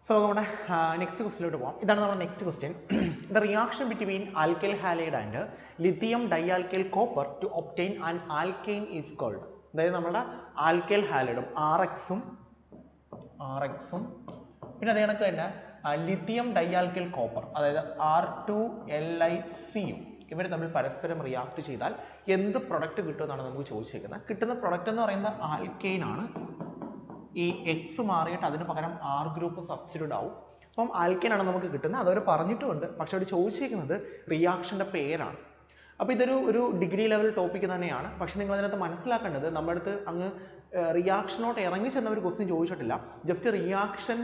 So, next question. This is our next question. The reaction between alkyl halide and lithium dialkyl copper to obtain an alkane is called. That is our alkyl halide, RX, lithium dialkyl copper, that is R2LiCu. ഇവർ തമ്മിൽ പരസ്പരം react ചെയ്താൽ എന്ത് product കിട്ടുമെന്നാണ് നമുക്ക് ചോദിച്ചിരിക്കുന്നത്. കിട്ടുന്ന product എന്ന് പറയുന്നത് ആൽക്കെയിൻ ആണ്. ഈ എക്സ് മാറിയിട്ട് അതിന് പകരം ആർ ഗ്രൂപ്പ് സബ്സ്റ്റിറ്റ്യൂട്ട് ആവും. അപ്പം ആൽക്കെയിൻ ആണ് നമുക്ക് കിട്ടുന്നത്. അതവർ പറഞ്ഞിട്ടുമുണ്ട്. പക്ഷെ അവർ ചോദിച്ചിരിക്കുന്നത് റിയാക്ഷൻ്റെ പേരാണ്. അപ്പോൾ ഇതൊരു ഡിഗ്രി ലെവൽ ടോപ്പിക്ക് തന്നെയാണ്. പക്ഷെ നിങ്ങൾ അതിനകത്ത് മനസ്സിലാക്കേണ്ടത് നമ്മുടെ അടുത്ത് അങ്ങ് റിയാക്ഷനോട്ട് ഇറങ്ങി ചെന്ന ഒരു ക്വസ്റ്റ്യൻ ചോദിച്ചിട്ടില്ല. ജസ്റ്റ് റിയാക്ഷൻ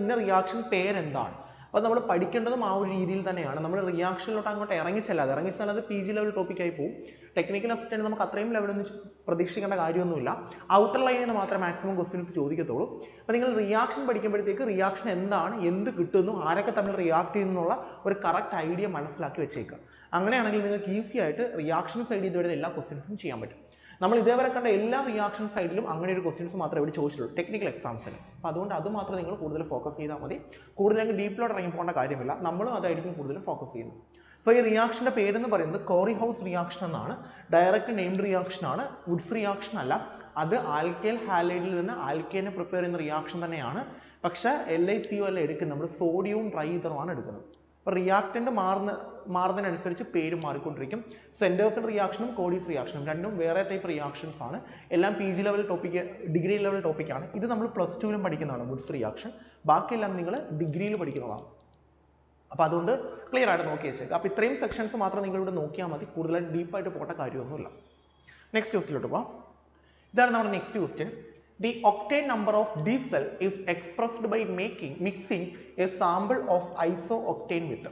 ഇന്ന റിയാക്ഷൻ പേരെന്താണ്. അപ്പോൾ നമ്മൾ പഠിക്കേണ്ടതും ആ ഒരു രീതിയിൽ തന്നെയാണ്. നമ്മൾ റിയാക്ഷനിലോട്ട് അങ്ങോട്ട് ഇറങ്ങിച്ചെല്ലാതെ അത് പി ജി ലെവൽ ടോപ്പിക്കായി പോകും. ടെക്നിക്കൽ അസിസ്റ്റൻറ്റ് നമുക്ക് അത്രയും ലെവലൊന്നും പ്രതീക്ഷിക്കേണ്ട കാര്യമൊന്നുമില്ല. ഔട്ടർ ലൈനിൽ നിന്ന് മാത്രമേ മാക്സിമം ക്വസ്റ്റ്യൻസ് ചോദിക്കത്തുള്ളൂ. അപ്പോൾ നിങ്ങൾ റിയാക്ഷൻ പഠിക്കുമ്പോഴത്തേക്ക് റിയാക്ഷൻ എന്താണ്, എന്ത് കിട്ടുന്നു, ആരൊക്കെ തമ്മിൽ റിയാക്ട് ചെയ്യുന്നുള്ള ഒരു കറക്റ്റ് ഐഡിയ മനസ്സിലാക്കി വെച്ചേക്കുക. അങ്ങനെയാണെങ്കിൽ നിങ്ങൾക്ക് ഈസി ആയിട്ട് റിയാക്ഷൻ സൈഡിൽ ഇതുവരെ എല്ലാ ക്വസ്റ്റ്യൻസും ചെയ്യാൻ പറ്റും. നമ്മൾ ഇതേവരെ കണ്ട എല്ലാ റിയാക്ഷൻ സൈഡിലും അങ്ങനെ ഒരു ക്വസ്റ്റ്യൻസ് മാത്രമേ ഇവിടെ ചോദിച്ചുള്ളൂ ടെക്നിക്കൽ എക്സാംസിന്. അപ്പോൾ അതുകൊണ്ട് അത് മാത്രം നിങ്ങൾ കൂടുതൽ ഫോക്കസ് ചെയ്താൽ മതി. കൂടുതൽ അങ്ങ് ഡീപ്പിലോട്ട് ഇറങ്ങി പോകേണ്ട കാര്യമില്ല. നമ്മളും അതായിരിക്കും കൂടുതൽ ഫോക്കസ് ചെയ്യുന്നത്. സോ ഈ റിയാക്ഷൻ്റെ പേരെന്ന് പറയുന്നത് കോറി ഹൗസ് റിയാക്ഷൻ എന്നാണ്. ഡയറക്റ്റ് നെയിംഡ് റിയാക്ഷൻ ആണ്. വുഡ്സ് റിയാക്ഷൻ അല്ല. അത് ആൽക്കൈൽ ഹാലൈഡിൽ നിന്ന് ആൽക്കേനെ പ്രിപ്പയർ ചെയ്യുന്ന റിയാക്ഷൻ തന്നെയാണ്. പക്ഷേ LiCu അല്ല എടുക്കുന്നത്, നമ്മൾ സോഡിയവും ട്രൈതറുമാണ് എടുക്കുന്നത്. അപ്പോൾ റിയാക്റ്റൻ്റ് മാറുന്നതിനനുസരിച്ച് പേര് മാറിക്കൊണ്ടിരിക്കും. സെൻറ്റേഴ്സൺ റിയാക്ഷനും കോഡീസ് റിയാക്ഷനും രണ്ടും വേറെ ടൈപ്പ് റിയാക്ഷൻസ് ആണ്. എല്ലാം P G level topic, degree level ടോപ്പിക്കാണ്. ഇത് നമ്മൾ പ്ലസ് ടുവിലും പഠിക്കുന്നതാണ് വുഡ്സ് റിയാക്ഷൻ. ബാക്കിയെല്ലാം നിങ്ങൾ ഡിഗ്രിയിൽ പഠിക്കുന്നതാണ്. അപ്പോൾ അതുകൊണ്ട് ക്ലിയർ ആയിട്ട് നോക്കി വെച്ചേക്കുക. അപ്പോൾ ഇത്രയും സെക്ഷൻസ് മാത്രം നിങ്ങളിവിടെ നോക്കിയാൽ മതി. കൂടുതലായിട്ട് ഡീപ്പായിട്ട് പോകേണ്ട കാര്യമൊന്നുമില്ല. നെക്സ്റ്റ് ക്വസ്റ്റിലോട്ട് പോകാം. ഇതാണ് നമ്മുടെ next question. The octane number of diesel is expressed by mixing a sample of isooctane with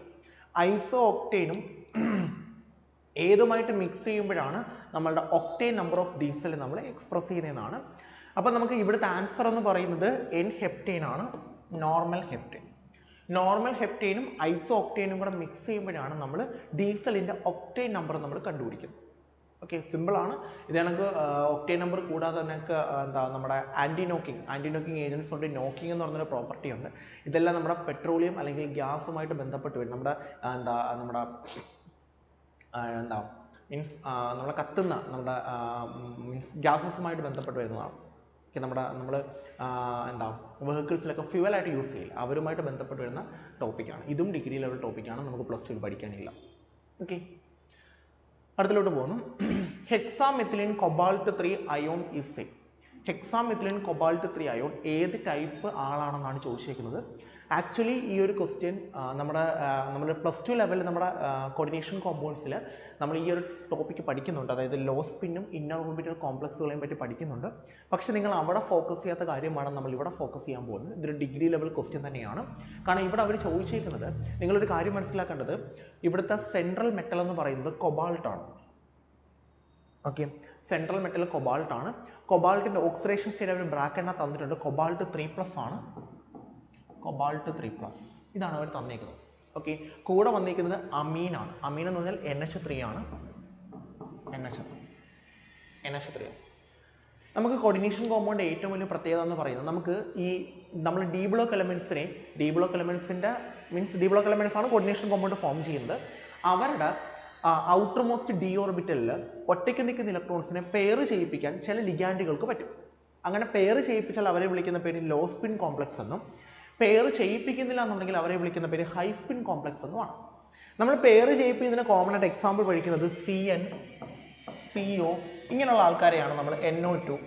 isooctane ഏതുമായിട്ട് മിക്സ് ചെയ്യുമ്പോഴാണ് നമ്മളുടെ ഒക്ടേൻ നമ്പർ ഓഫ് ഡീസൽ നമ്മൾ എക്സ്പ്രസ് ചെയ്യുന്നതാണ്. അപ്പോൾ നമുക്ക് ഇവിടുത്തെ ആൻസർ എന്ന് പറയുന്നത് എൻ ഹെപ്റ്റേൻ ആണ്. നോർമൽ ഹെപ്റ്റേനും ഐസോ ഒക്ടേനും കൂടെ മിക്സ് ചെയ്യുമ്പോഴാണ് നമ്മൾ ഡീസലിൻ്റെ ഒക്ടേൻ നമ്പർ നമ്മൾ കണ്ടുപിടിക്കുന്നത്. ഓക്കെ, സിമ്പിളാണ്. ഇത് നമുക്ക് ഒക്ടേൻ നമ്പർ കൂടാതെ തന്നെ നമ്മുടെ ആൻറ്റി നോക്കിങ് ഏജൻസ് ഉണ്ട്. നോക്കിങ് എന്ന് പറഞ്ഞൊരു പ്രോപ്പർട്ടി ഉണ്ട്. ഇതെല്ലാം നമ്മുടെ പെട്രോളിയം അല്ലെങ്കിൽ ഗ്യാസുമായിട്ട് ബന്ധപ്പെട്ട് വരും. നമ്മുടെ നമ്മളെ കത്തുന്ന നമ്മുടെ ഗ്യാസസുമായിട്ട് ബന്ധപ്പെട്ട് വരുന്നതാണ്. ഓക്കെ, നമ്മൾ വെഹിക്കിൾസിലൊക്കെ ഫ്യൂവലായിട്ട് യൂസ് ചെയ്യില്ല, അവരുമായിട്ട് ബന്ധപ്പെട്ട് വരുന്ന ടോപ്പിക്കാണ്. ഇതും ഡിഗ്രി ലെവൽ ടോപ്പിക്കാണ്, നമുക്ക് പ്ലസ് ടുവിൽ പഠിക്കാനില്ല. ഓക്കെ, അടുത്തിലോട്ട് പോകുന്നു. Hexamethylene cobalt 3 ion is say. Hexamethylene cobalt 3 ion ഏത് ടൈപ്പ് ആളാണെന്നാണ് ചോദിച്ചിരിക്കുന്നത്. ആക്ച്വലി ഈ ഒരു ക്വസ്റ്റ്യൻ നമ്മുടെ പ്ലസ് ടു ലെവലിൽ നമ്മുടെ കോർഡിനേഷൻ കോമ്പൗണ്ട്സിൽ നമ്മൾ ഈ ഒരു ടോപ്പിക്ക് പഠിക്കുന്നുണ്ട്. അതായത് ലോ സ്പിന്നും ഇന്നർ ഓർബിറ്റൽ കോംപ്ലക്സുകളെയും പറ്റി പഠിക്കുന്നുണ്ട്. പക്ഷേ നിങ്ങൾ അവിടെ ഫോക്കസ് ചെയ്യാത്ത കാര്യമാണ് നമ്മൾ ഇവിടെ ഫോക്കസ് ചെയ്യാൻ പോകുന്നത്. ഇതൊരു ഡിഗ്രി ലെവൽ ക്വസ്റ്റ്യൻ തന്നെയാണ്. കാരണം ഇവിടെ അവർ ചോദിച്ചിരിക്കുന്നത്, നിങ്ങളൊരു കാര്യം മനസ്സിലാക്കേണ്ടത്, ഇവിടുത്തെ സെൻട്രൽ മെറ്റൽ എന്ന് പറയുന്നത് കൊബാൾട്ടാണ്. ഓക്കെ, സെൻട്രൽ മെറ്റൽ കൊബാൾട്ടാണ്. കൊബാൾട്ടിൻ്റെ ഓക്സിഡേഷൻ സ്റ്റേറ്റ് അവർ ബ്രാക്കറ്റിനെ തന്നിട്ടുണ്ട്. കൊബാൾട്ട് 3+ ആണ്. കൊബാൾട്ട് 3+, ഇതാണ് അവർ തന്നേക്കുന്നത്. ഓക്കെ, കൂടെ വന്നിരിക്കുന്നത് അമീനാണ്. അമീൻ എന്ന് പറഞ്ഞാൽ NH3 ആണ്. NH3. നമുക്ക് കോർഡിനേഷൻ കോമ്പൗണ്ട് ഏറ്റവും വലിയ പ്രത്യേകത എന്ന് പറയുന്നത്, നമുക്ക് ഈ നമ്മൾ ഡി ബ്ലോക്ക് എലമെൻസിൻ്റെ ഡി ബ്ലോക്ക് എലമെൻസ് ആണ് കോർഡിനേഷൻ കോമ്പൗണ്ട് ഫോം ചെയ്യുന്നത്. അവരുടെ ഔട്ടർ മോസ്റ്റ് ഡി ഓർബിറ്റലിൽ ഒറ്റയ്ക്ക് നിൽക്കുന്ന ഇലക്ട്രോൺസിനെ പെയർ ചെയ്യിപ്പിക്കാൻ ചില ലിഗാൻഡുകൾക്ക് പറ്റും. അങ്ങനെ പെയർ ചെയ്യിപ്പിച്ചാൽ അവരെ വിളിക്കുന്ന പേര് ലോ സ്പിൻ കോംപ്ലക്സ് എന്നും, പെയർ ചെയ്യിപ്പിക്കുന്നില്ല എന്നുണ്ടെങ്കിൽ അവരെ വിളിക്കുന്ന പേര് ഹൈ സ്പിൻ കോംപ്ലക്സ് എന്നുമാണ്. നമ്മൾ പെയർ ചെയ്യിപ്പിക്കുന്നതിന് കോമൺ ആയിട്ട് എക്സാമ്പിൾ പഠിക്കുന്നത് CN, CO ഇങ്ങനെയുള്ള ആൾക്കാരെയാണ് നമ്മൾ NO2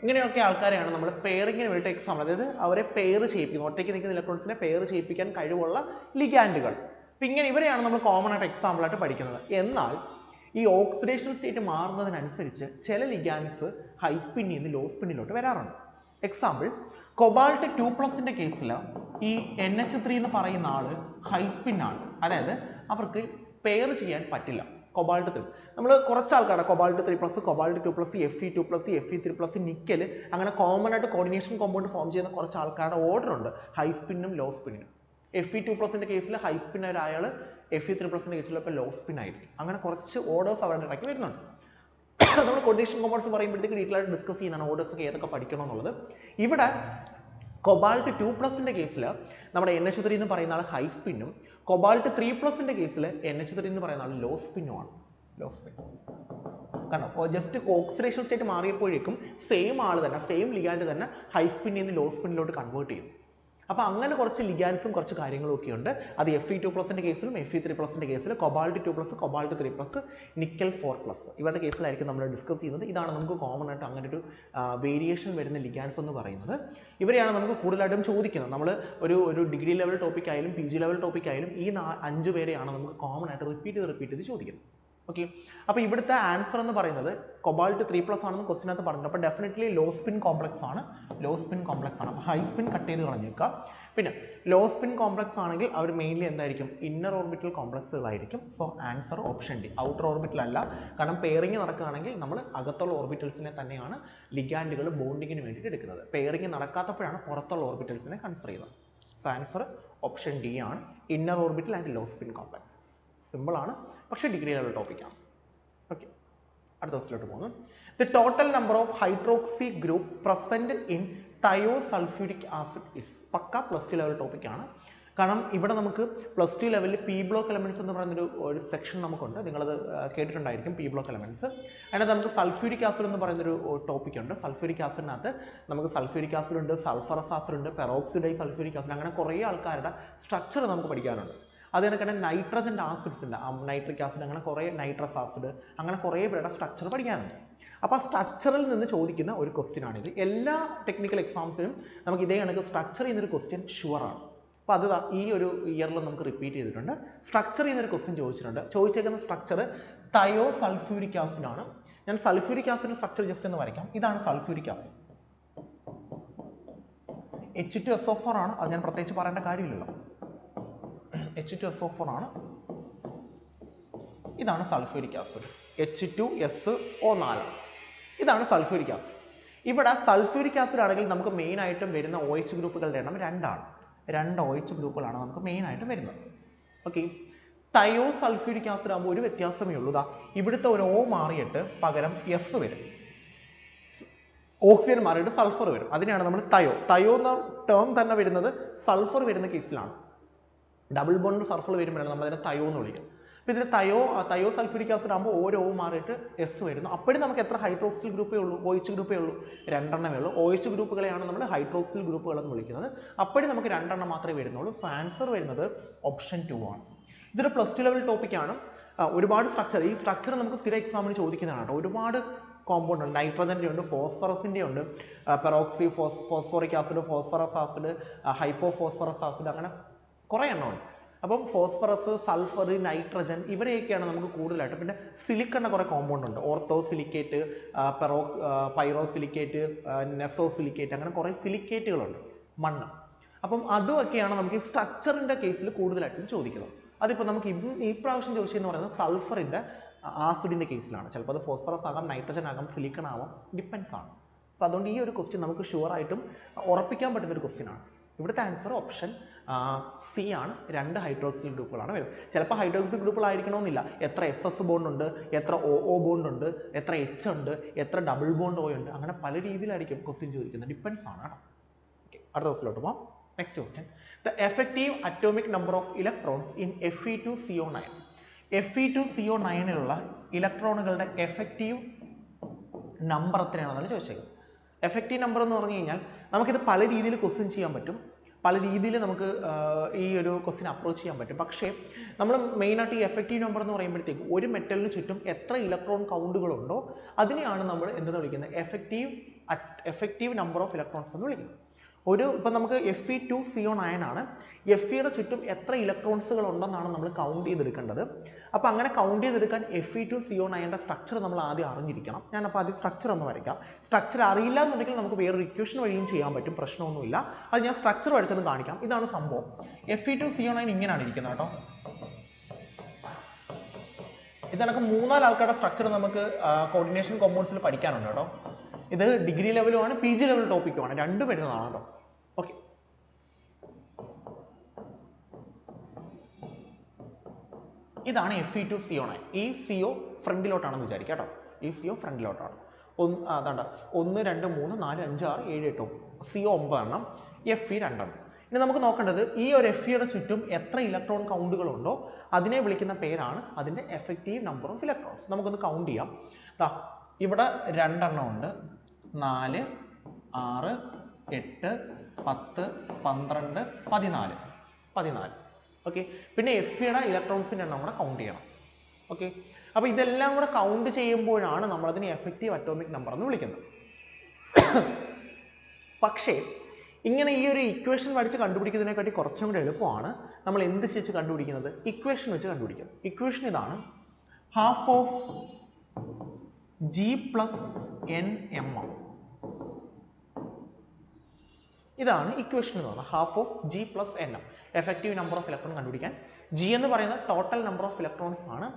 ഇങ്ങനെയൊക്കെ ആൾക്കാരെയാണ് നമ്മൾ പെയറിങ്ങിന് വേണ്ടിയിട്ട് എക്സാമ്പിൾ, അതായത് അവരെ പെയർ ചെയ്യിപ്പിക്കുന്നത്, ഒറ്റയ്ക്ക് നിൽക്കുന്ന ഇലക്ട്രോൺസിനെ പെയർ ചെയ്യിപ്പിക്കാൻ കഴിവുള്ള ലിഗാൻഡുകൾ. അപ്പം ഇങ്ങനെ ഇവരെയാണ് നമ്മൾ കോമൺ ആയിട്ട് എക്സാമ്പിളായിട്ട് പഠിക്കുന്നത്. എന്നാൽ ഈ ഓക്സിഡേഷൻ സ്റ്റേറ്റ് മാറുന്നതിനനുസരിച്ച് ചില ലിഗാൻഡ്സ് ഹൈ സ്പിന്നിൽ നിന്ന് ലോ സ്പിന്നിലോട്ട് വരാറുണ്ട്. എക്സാമ്പിൾ, കൊബാൾട്ട് 2+ൻ്റെ കേസിൽ ഈ NH3 എന്ന് പറയുന്ന ആൾ ഹൈ സ്പിന്നാണ്. അതായത് അവർക്ക് പെയർ ചെയ്യാൻ പറ്റില്ല. കൊബാൾട്ട് 3 നമ്മൾ കുറച്ച് ആൾക്കാരുടെ cobalt 3+, cobalt 2+, Fe2+, Fe3+, nickel, അങ്ങനെ കോമൺ ആയിട്ട് കോർഡിനേഷൻ കോമ്പൗണ്ട് ഫോം ചെയ്യുന്ന കുറച്ച് ആൾക്കാരുടെ ഓർഡർ ഉണ്ട്, ഹൈ സ്പിന്നും ലോ സ്പിന്നും. Fe2+ൻ്റെ കേസിൽ ഹൈ സ്പിൻ ആയ അയാൾ Fe3+ൻ്റെ കേസിൽ ഇപ്പോൾ ലോ സ്പിൻ ആയിരിക്കും. അങ്ങനെ കുറച്ച് ഓർഡേഴ്സ് അവരുടെ ഇടയ്ക്ക് വരുന്നുണ്ട്. നമ്മൾ കോർഡിനേഷൻ കോമ്പൗണ്ട്സ് പറയുമ്പോഴത്തേക്ക് ഡീറ്റെയിൽ ആയിട്ട് ഡിസ്കസ് ചെയ്യുന്നതാണ് ഓർഡേഴ്സ് ഒക്കെ ഏതൊക്കെ പഠിക്കണം എന്നുള്ളത്. ഇവിടെ കൊബാൾട്ട് 2+ കേസിൽ നമ്മുടെ NH3 എന്ന് പറയുന്ന ആൾ ഹൈ സ്പിന്നും കൊബാൾട്ട് 3+ കേസിൽ NH3 എന്ന് പറയുന്ന ആൾ ലോ സ്പിന്നുമാണ്. ലോ സ്പിൻ കാരണം ജസ്റ്റ് ഓക്സിഡേഷൻ സ്റ്റേറ്റ് മാറിയപ്പോഴേക്കും സെയിം ആൾ തന്നെ സെയിം ലിഗാൻഡ് തന്നെ ഹൈ സ്പിന്നിൽ നിന്ന് ലോ സ്പിന്നിലോട്ട് കൺവേർട്ട് ചെയ്യും. അപ്പോൾ അങ്ങനെ കുറച്ച് ലിഗാൻസും കുറച്ച് കാര്യങ്ങളും ഒക്കെ ഉണ്ട്. അത് Fe2+ കേസിലും Fe3+ കേസിലും കൊബാൾട്ട് 2+, കൊബാൾട്ട് 3+, നിക്കൽ 4+, ഇവരുടെ കേസിലായിരിക്കും നമ്മൾ ഡിസ്കസ് ചെയ്യുന്നത്. ഇതാണ് നമുക്ക് കോമൺ ആയിട്ട് അങ്ങനെ ഒരു വേരിയേഷൻ വരുന്ന ലിഗാൻസ് എന്ന് പറയുന്നത്. ഇവരെയാണ് നമുക്ക് കൂടുതലായിട്ടും ചോദിക്കുന്നത്. നമ്മൾ ഒരു ഡിഗ്രി ലെവൽ ടോപ്പിക് ആയാലും PG ലെവൽ ടോപ്പിക് ആയാലും ഈ 5 പേരെയാണ് നമുക്ക് കോമൺ ആയിട്ട് റിപ്പീറ്റ് ചെയ്ത് ചോദിക്കുന്നത്. ഓക്കെ, അപ്പോൾ ഇവിടുത്തെ ആൻസർ എന്ന് പറയുന്നത് കൊബാൾട്ട് 3+ ആണെന്ന് ക്വസ്റ്റിനകത്ത് പറഞ്ഞു. അപ്പോൾ ഡെഫിനറ്റ്ലി ലോ സ്പിൻ കോംപ്ലക്സ് ആണ്. അപ്പോൾ ഹൈ സ്പിൻ കട്ട് ചെയ്ത് കളഞ്ഞേക്കാം. പിന്നെ ലോ സ്പിൻ കോംപ്ലക്സ് ആണെങ്കിൽ അവർ മെയിൻലി എന്തായിരിക്കും? ഇന്നർ ഓർബിറ്റൽ കോംപ്ലക്സുകളായിരിക്കും. So answer option D. Outer orbital അല്ല, കാരണം പെയറിങ് നടക്കുകയാണെങ്കിൽ നമ്മൾ അകത്തുള്ള ഓർബിറ്റൽസിനെ തന്നെയാണ് ലിഗാൻഡുകൾ ബോണ്ടിങ്ങിന് വേണ്ടിയിട്ട് എടുക്കുന്നത്. പെയറിങ് നടക്കാത്തപ്പോഴാണ് പുറത്തുള്ള ഓർബിറ്റൽസിനെ കൺസിഡർ ചെയ്യുന്നത്. സോ ആൻസർ ഓപ്ഷൻ ഡി ആണ്, inner orbital and low spin complex. Simple ആണ്, പക്ഷേ ഡിഗ്രി ലെവൽ ടോപ്പിക്കാണ്. ഓക്കെ, അടുത്ത ക്വസ്റ്റിലോട്ട് പോകുന്നു. The total number of hydroxy group present in thiosulphuric acid is. പക്ക +2 ലെവൽ ടോപ്പിക്കാണ്. കാരണം ഇവിടെ നമുക്ക് +2 ലെവലിൽ പി ബ്ലോക്ക് എലമെൻറ്റ്സ് എന്ന് പറയുന്നൊരു സെക്ഷൻ നമുക്കുണ്ട്. നിങ്ങളത് കേട്ടിട്ടുണ്ടായിരിക്കും, പി ബ്ലോക്ക് എലമെൻറ്റ്സ്. അതിനകത്ത് നമുക്ക് സൾഫ്യൂരിക് ആസിഡ് എന്ന് പറയുന്നൊരു ടോപ്പിക് ഉണ്ട്. സൾഫ്യൂരിക് ആസിഡിനകത്ത് നമുക്ക് സൾഫ്യൂരിക് ആസിഡ് ഉണ്ട്, സൾഫറസ് ആസിഡ് ഉണ്ട്, പെറോക്സിഡൈ സൾഫ്യൂരിക് ആസിഡ്, അങ്ങനെ കുറേ ആൾക്കാരുടെ സ്ട്രക്ചർ നമുക്ക് പഠിക്കാനുണ്ട്. അത് കണക്കാണ് നൈട്രജൻ്റെ ആസിഡ്സിൻ്റെ നൈട്രിക് ആസിഡ്, അങ്ങനെ കുറേ നൈട്രസ് ആസിഡ്, അങ്ങനെ കുറേ പേരുടെ സ്ട്രക്ചർ പഠിക്കാനുണ്ട്. അപ്പോൾ ആ സ്ട്രക്ചറിൽ നിന്ന് ചോദിക്കുന്ന ഒരു ക്വസ്റ്റ്യനാണിത്. എല്ലാ ടെക്നിക്കൽ എക്സാംസിനും നമുക്ക് ഇതേ കണക്ക് സ്ട്രക്ചർ ചെയ്യുന്നൊരു ക്വസ്റ്റ്യൻ ഷുവറാണ്. അപ്പോൾ അത് ഈ ഒരു ഇയറിൽ നമുക്ക് റിപ്പീറ്റ് ചെയ്തിട്ടുണ്ട്. സ്ട്രക്ചർ ചെയ്യുന്നൊരു ക്വസ്റ്റ്യൻ ചോദിച്ചിട്ടുണ്ട്. ചോദിച്ചേക്കുന്ന സ്ട്രക്ചർ തയോ സൾഫ്യൂരിക് ആസിഡ് ആണ്. ഞാൻ സൾഫ്യൂരിക് ആസിഡിൻ്റെ സ്ട്രക്ചർ ജസ്റ്റ് എന്ന് വരയ്ക്കാം. ഇതാണ് സൾഫ്യൂരിക് ആസിഡ്. H2SO4 ആണ്. അത് ഞാൻ പ്രത്യേകിച്ച് പറയേണ്ട കാര്യമില്ലല്ലോ. H2SO4 ആണ്. ഇതാണ് സൾഫ്യൂരിക് ആസിഡ്, H2SO4. ഇതാണ് സൾഫ്യൂരിക് ആസിഡ്. ഇവിടെ സൾഫ്യൂരിക് ആസിഡ് ആണെങ്കിൽ നമുക്ക് മെയിനായിട്ടും വരുന്ന OH ഗ്രൂപ്പുകളുടെ എണ്ണം 2 ആണ്. 2 OH ഗ്രൂപ്പുകളാണ് നമുക്ക് മെയിനായിട്ടും വരുന്നത്. ഓക്കെ, തയോ സൾഫ്യൂരിക് ആസിഡ് ആകുമ്പോൾ ഒരു വ്യത്യാസമേ ഉള്ളൂ. ഇവിടുത്തെ ഒരു O മാറിയിട്ട് പകരം S വരും, ഓക്സിജൻ മാറിയിട്ട് സൾഫർ വരും. അതിനെയാണ് നമ്മൾ തയോ എന്ന ടേം തന്നെ വരുന്നത് സൾഫർ വരുന്ന കേസിലാണ്. ഡബിൾ ബോണ്ട് സൾഫർ വരുമ്പോഴാണ് നമ്മളതിനെ തയോ എന്ന് വിളിക്കുന്നത്. അപ്പോൾ ഇതിൽ തയോ സൾഫ്യൂരിക് ആസിഡ് ആകുമ്പോൾ ഓരോ O മാറിയിട്ട് S വരുന്നു. അപ്പോഴും നമുക്ക് എത്ര ഹൈഡ്രോക്സിൽ ഗ്രൂപ്പേ ഉള്ളൂ? OH ഗ്രൂപ്പേ ഉള്ളൂ, 2 എണ്ണമേ ഉള്ളൂ. OH ഗ്രൂപ്പുകളെയാണ് നമ്മൾ ഹൈഡ്രോക്സിൽ ഗ്രൂപ്പുകളെന്ന് വിളിക്കുന്നത്. അപ്പോഴും നമുക്ക് 2 എണ്ണം മാത്രമേ വരുന്നുള്ളൂ. സോ ആൻസർ വരുന്നത് ഓപ്ഷൻ 2 ആണ്. ഇതൊരു +2 ലെവൽ ടോപ്പിക്കാണ്. ഒരുപാട് സ്ട്രക്ചർ, ഈ സ്ട്രക്ചർ നമുക്ക് സ്ഥിര എക്സാമിന് ചോദിക്കുന്നതാണ് കേട്ടോ. ഒരുപാട് കോമ്പൗണ്ട് ഉണ്ട്. നൈട്രജൻ്റെ ഉണ്ട്, ഫോസ്ഫറസിൻ്റെ ഉണ്ട്, peroxy phosphoric acid, phosphorus acid, hypo phosphorus acid, അങ്ങനെ കുറേ എണ്ണമുണ്ട്. അപ്പം ഫോസ്ഫറസ്, സൾഫർ, നൈട്രജൻ ഇവരെയൊക്കെയാണ് നമുക്ക് കൂടുതലായിട്ട്. പിന്നെ സിലിക്കണിൻ്റെ കുറേ കോമ്പൗണ്ട് ഉണ്ട്. Ortho silicate, pyro silicate, neso silicate, അങ്ങനെ കുറേ സിലിക്കേറ്റുകളുണ്ട്, മണ്ണ്. അപ്പം അതുമൊക്കെയാണ് നമുക്ക് ഈ സ്ട്രക്ചറിൻ്റെ കേസിൽ കൂടുതലായിട്ടും ചോദിക്കുന്നത്. അതിപ്പോൾ നമുക്ക് ഈ പ്രാവശ്യം ചോദിച്ചതെന്ന് പറയുന്നത് സൾഫറിൻ്റെ ആസിഡിൻ്റെ കേസിലാണ്. ചിലപ്പോൾ അത് ഫോസ്ഫറസ് ആകാം, നൈട്രജൻ ആകാം, സിലിക്കൺ ആവാം, ഡിപ്പെൻസ് ആണ്. സോ അതുകൊണ്ട് ഈ ഒരു ക്വസ്റ്റ്യൻ നമുക്ക് ഷുവറായിട്ടും ഉറപ്പിക്കാൻ പറ്റുന്നൊരു ക്വസ്റ്റ്യനാണ്. ഇവിടുത്തെ ആൻസർ ഓപ്ഷൻ സി ആണ്. 2 ഹൈഡ്രോക്സിൽ ഗ്രൂപ്പുകളാണ് വരും. ചിലപ്പോൾ ഹൈഡ്രോക്സിൽ ഗ്രൂപ്പുകളായിരിക്കണമെന്നില്ല. എത്ര SS ബോണ്ട് ഉണ്ട്, എത്ര OO ബോണ്ട് ഉണ്ട്, എത്ര H ഉണ്ട്, എത്ര ഡബിൾ ബോണ്ട് O ഉണ്ട്, അങ്ങനെ പല രീതിയിലായിരിക്കും ക്വസ്റ്റ്യൻ ചോദിക്കുന്നത്. ഡിപ്പെൻസ് ആണ് കേട്ടോ. ഓക്കെ, അടുത്ത ക്വസ്റ്റിലോട്ട് പോകാം. Next question, the effective atomic number of electrons in Fe2CO9. Fe2CO9ലുള്ള ഇലക്ട്രോണുകളുടെ എഫക്റ്റീവ് നമ്പർ എത്രയാണെന്നാണ് ചോദിച്ചേക്കുന്നത്. എഫക്റ്റീവ് നമ്പർ എന്ന് പറഞ്ഞു കഴിഞ്ഞാൽ നമുക്കിത് പല രീതിയിൽ ക്വസ്റ്റ്യൻ ചെയ്യാൻ പറ്റും, പല രീതിയിൽ നമുക്ക് ഈ ഒരു ക്വസ്റ്റ്യൻ അപ്രോച്ച് ചെയ്യാൻ പറ്റും. പക്ഷേ നമ്മൾ മെയിനായിട്ട് ഈ എഫക്റ്റീവ് നമ്പർ എന്ന് പറയുമ്പോഴത്തേക്ക് ഒരു മെറ്റലിന് ചുറ്റും എത്ര ഇലക്ട്രോൺ കൗണ്ടുകളുണ്ടോ അതിനെയാണ് നമ്മൾ എന്തെന്ന് വിളിക്കുന്നത്? എഫക്റ്റീവ് നമ്പർ ഓഫ് ഇലക്ട്രോൺസ് എന്ന് വിളിക്കുന്നത്. ഇപ്പം നമുക്ക് Fe2CO9 ആണ്. Feയുടെ ചുറ്റും എത്ര ഇലക്ട്രോൺസുകൾ ഉണ്ടെന്നാണ് നമ്മൾ കൗണ്ട് ചെയ്തെടുക്കേണ്ടത്. അപ്പോൾ അങ്ങനെ കൗണ്ട് ചെയ്തെടുക്കാൻ Fe2CO9ൻ്റെ സ്ട്രക്ചർ നമ്മൾ ആദ്യം അറിഞ്ഞിരിക്കണം. ഞാനപ്പോൾ ആദ്യം സ്ട്രക്ചർ ഒന്ന് വരയ്ക്കാം. സ്ട്രക്ചർ അറിയില്ല എന്നുണ്ടെങ്കിൽ നമുക്ക് വേറൊരു ഇക്വേഷൻ വഴിയും ചെയ്യാൻ പറ്റും, പ്രശ്നമൊന്നുമില്ല. അത് ഞാൻ സ്ട്രക്ചർ വരച്ചത് കാണിക്കാം. ഇതാണ് സംഭവം. Fe2CO9 ഇങ്ങനെയാണ് ഇരിക്കുന്നത് കേട്ടോ. ഇതൊക്കെ 3-4 ആൾക്കാരുടെ സ്ട്രക്ചർ നമുക്ക് കോർഡിനേഷൻ കോമ്പൗണ്ട്സിൽ പഠിക്കാനുണ്ട് കേട്ടോ. ഇത് ഡിഗ്രി ലെവലുമാണ്, PG ലെവൽ ടോപ്പിക്കുമാണ്, രണ്ടും വരുന്നതാണ് കേട്ടോ. ഓക്കെ, ഇതാണ് Fe2CO9. ഈ CO ഫ്രണ്ടിലോട്ടാണെന്ന് വിചാരിക്കുക കേട്ടോ. ഈ CO ഫ്രണ്ടിലോട്ടാണ്. 1, 2, 3, 4, 5, 6, 7, 8, CO 9 എണ്ണം. Fe രണ്ടെണ്ണം. ഇനി നമുക്ക് നോക്കേണ്ടത് ഈ ഒരു Feയുടെ ചുറ്റും എത്ര ഇലക്ട്രോൺ കൗണ്ടുകളുണ്ടോ അതിനെ വിളിക്കുന്ന പേരാണ് അതിൻ്റെ എഫക്റ്റീവ് നമ്പർ ഓഫ് ഇലക്ട്രോൺസ്. നമുക്കൊന്ന് കൗണ്ട് ചെയ്യാം. ഇവിടെ രണ്ടെണ്ണം ഉണ്ട്. 4, 6, 8, 10, 12, 14. ഓക്കെ. പിന്നെ Feയുടെ ഇലക്ട്രോൺസിൻ്റെ എണ്ണം കൂടെ കൗണ്ട് ചെയ്യണം. ഓക്കെ. അപ്പോൾ ഇതെല്ലാം കൂടെ കൗണ്ട് ചെയ്യുമ്പോഴാണ് നമ്മളതിനെ എഫക്റ്റീവ് അറ്റോമിക് നമ്പർ എന്ന് വിളിക്കുന്നത്. പക്ഷേ ഇങ്ങനെ ഈ ഒരു ഇക്വേഷൻ പഠിച്ച് കണ്ടുപിടിക്കുന്നതിനെക്കാട്ടി കുറച്ചും കൂടെ എളുപ്പമാണ് നമ്മൾ എന്ത് വെച്ച് കണ്ടുപിടിക്കുന്നത്? ഇക്വേഷൻ വെച്ച് കണ്ടുപിടിക്കുന്നത്. ഇക്വേഷൻ ഇതാണ്: half of G plus NMM. ഇതാണ് ഇക്വേഷൻ എന്ന് പറയുന്നത്. Half of G plus NM, effective number of electron കണ്ടുപിടിക്കാൻ. G എന്ന് പറയുന്നത് ടോട്ടൽ നമ്പർ ഓഫ് ഇലക്ട്രോൺസ് ആണ്.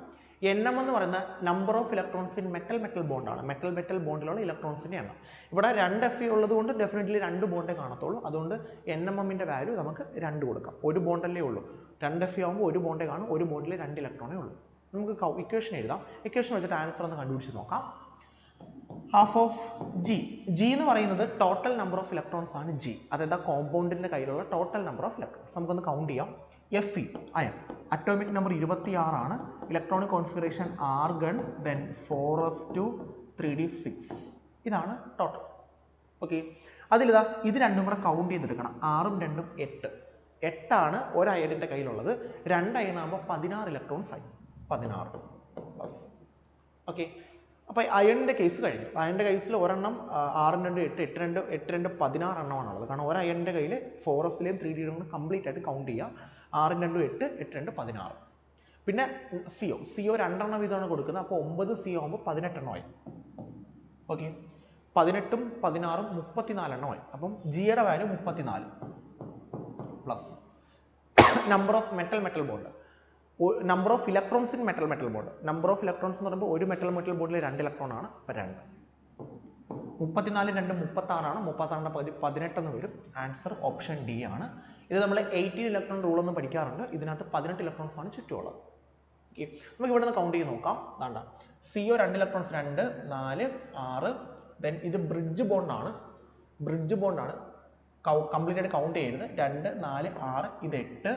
NM എന്ന് പറയുന്ന number of electrons in metal ബോണ്ടാണ്. മെറ്റൽ ബോണ്ടിലുള്ള ഇലക്ട്രോൺസിൻ്റെ എണ്ണം. ഇവിടെ 2 Fe ഉള്ളതുകൊണ്ട് ഡെഫിനറ്റ്ലി 2 ബോണ്ടേ കാണത്തുള്ളൂ. അതുകൊണ്ട് NMMൻ്റെ വാല്യൂ നമുക്ക് 2 കൊടുക്കാം. ഒരു ബോണ്ടല്ലേ ഉള്ളൂ. 2 Fe ആകുമ്പോൾ ഒരു ബോണ്ടേ കാണും. ഒരു ബോണ്ടിൽ 2 ഇലക്ട്രോണേ ഉള്ളൂ. നമുക്ക് ഇക്വേഷൻ എഴുതാം. ഇക്വേഷൻ വെച്ചിട്ട് ആൻസർ ഒന്ന് കണ്ടുപിടിച്ച് നോക്കാം. ഹാഫ് ഓഫ് G എന്ന് പറയുന്നത് ടോട്ടൽ നമ്പർ ഓഫ് ഇലക്ട്രോൺസ് ആണ്. G അതായത് ആ കോമ്പൗണ്ടിൻ്റെ കയ്യിലുള്ള ടോട്ടൽ നമ്പർ ഓഫ് ഇലക്ട്രോൺസ്. നമുക്കൊന്ന് കൗണ്ട് ചെയ്യാം. Fe അയൺ, അറ്റോമിക് നമ്പർ 26 ആണ്. Electronic configuration argon, then 4s2 3d6. ഇതാണ് ടോട്ടൽ. ഓക്കെ. അതിലിതാ ഇത് രണ്ടും കൂടെ കൗണ്ട് ചെയ്തെടുക്കണം. 6ഉം 2ഉം 8. 8ആണ് ഒരു അയണിൻ്റെ കയ്യിലുള്ളത്. 2 അയണാകുമ്പോൾ 16 ഇലക്ട്രോൺസ് ആയി. 16 പ്ലസ്. ഓക്കെ. അപ്പോൾ അയണിൻ്റെ കേസ് കഴിഞ്ഞു. അയണിൻ്റെ കേസിൽ ഒരെണ്ണം 6ഉം 2ഉം 8, 8 2 16 എണ്ണമാണുള്ളത്. കാരണം ഒരു അയണിൻ്റെ കയ്യിൽ 4sലെയും 3dയും കൂടെ കംപ്ലീറ്റ് ആയിട്ട് കൗണ്ട് ചെയ്യുക. 6ഉം 2ഉം 8, 8 2 16. പിന്നെ CO 2 എണ്ണം വീതമാണ് കൊടുക്കുന്നത്. അപ്പോൾ 9 CO ആകുമ്പോൾ 18 എണ്ണമായി. ഓക്കെ. 18ഉം 16ഉം 34 എണ്ണമായി. അപ്പം ജിയുടെ value 34 plus number of metal bond, number of electrons in metal bond. Number of electrons എന്ന് പറയുമ്പോൾ ഒരു മെറ്റൽ ബോണ്ടിൽ 2 ഇലക്ട്രോൺ ആണ്. അപ്പോൾ 2. 34 2 36 ആണ്. 36 18 എന്ന് വരും. ആൻസർ ഓപ്ഷൻ ഡി ആണ്. ഇത് നമ്മൾ 18 ഇലക്ട്രോൺ റൂൾ എന്ന് പഠിക്കാറുണ്ട്. ഇതിനകത്ത് 18 ഇലക്ട്രോൺസ് ആണ് ചുറ്റുമുള്ളത്. ഓക്കെ. നമുക്ക് ഇവിടെ നിന്ന് കൗണ്ട് ചെയ്ത് നോക്കാം. വേണ്ട, CO 2 ഇലക്ട്രോൺസ് 2, 4, 6. ദെൻ ഇത് ബ്രിഡ്ജ് ബോണ്ടാണ്. കംപ്ലീറ്റ് ആയിട്ട് കൗണ്ട് ചെയ്യരുത്. 2, 4, 6, ഇത് 8.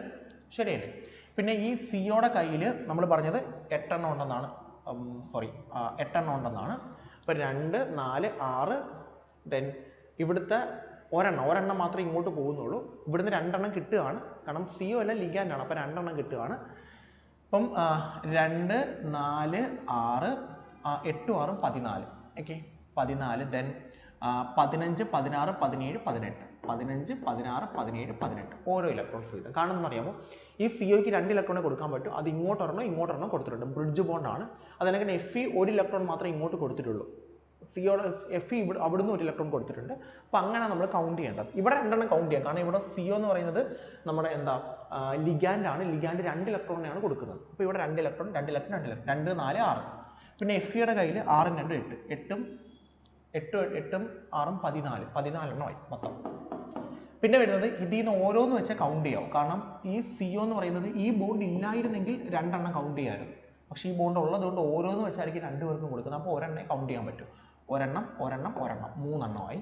ശരിയല്ലേ? പിന്നെ ഈ സിയോയുടെ കയ്യിൽ നമ്മൾ പറഞ്ഞത് 8 എണ്ണം ഉണ്ടെന്നാണ്. 8 എണ്ണം ഉണ്ടെന്നാണ്. അപ്പോൾ 2, 4, 6. ദെൻ ഇവിടുത്തെ ഒരെണ്ണം മാത്രമേ ഇങ്ങോട്ട് പോകുന്നുള്ളൂ. ഇവിടുന്ന് 2 എണ്ണം കിട്ടുകയാണ്. കാരണം CO അല്ല ലിഗാൻഡാണ്. അപ്പോൾ 2 എണ്ണം കിട്ടുകയാണ്. അപ്പം 2, 4, 6, 8, 6, 14. ഓക്കെ. 14. ദെൻ 15, 16, 17, 18. 15, 16, 17, 18 ഓരോ ഇലക്ട്രോൺസ് വീതം. കാണുമെന്ന് അറിയാമോ? ഈ സിഒയ്ക്ക് 2 ഇലക്ട്രോണേ കൊടുക്കാൻ പറ്റും. അത് ഇങ്ങോട്ടൊരെണ്ണം കൊടുത്തിട്ടുണ്ട്. ബ്രിഡ്ജ് ബോണ്ടാണ്. അതിനൊക്കെ Fe 1 ഇലക്ട്രോൺ മാത്രമേ ഇങ്ങോട്ട് കൊടുത്തിട്ടുള്ളൂ. സിയോടെ Fe അവിടുന്ന് 1 ഇലക്ട്രോൺ കൊടുത്തിട്ടുണ്ട്. അപ്പം അങ്ങനെ നമ്മൾ കൗണ്ട് ചെയ്യേണ്ടത്. ഇവിടെ 2 എണ്ണം കൗണ്ട് ചെയ്യാം. കാരണം ഇവിടെ CO എന്ന് പറയുന്നത് നമ്മുടെ ലിഗാൻഡാണ്. ലിഗാൻഡ് 2 ഇലക്ട്രോണിനെയാണ് കൊടുക്കുന്നത്. അപ്പോൾ ഇവിടെ 2 ഇലക്ട്രോൺ 2, 4, 6. പിന്നെ Feയുടെ കയ്യിൽ 6ഉം 2ഉം 8. 8ഉം 6ഉം 14 എണ്ണമായി മൊത്തം. പിന്നെ വരുന്നത് ഇതിൽ നിന്ന് ഓരോന്ന് വെച്ചാൽ കൗണ്ട് ചെയ്യാവും. കാരണം ഈ CO എന്ന് പറയുന്നത് ഈ ബോണ്ട് ഇല്ലായിരുന്നെങ്കിൽ 2 എണ്ണം കൗണ്ട് ചെയ്യാമായിരുന്നു. പക്ഷേ ഈ ബോണ്ട് ഉള്ളതുകൊണ്ട് ഓരോന്ന് വെച്ചായിരിക്കും 2 പേർക്കും കൊടുക്കുന്നത്. അപ്പോൾ ഒരെണ്ണേ കൗണ്ട് ചെയ്യാൻ പറ്റും. ഒരെണ്ണം 3 എണ്ണമായി.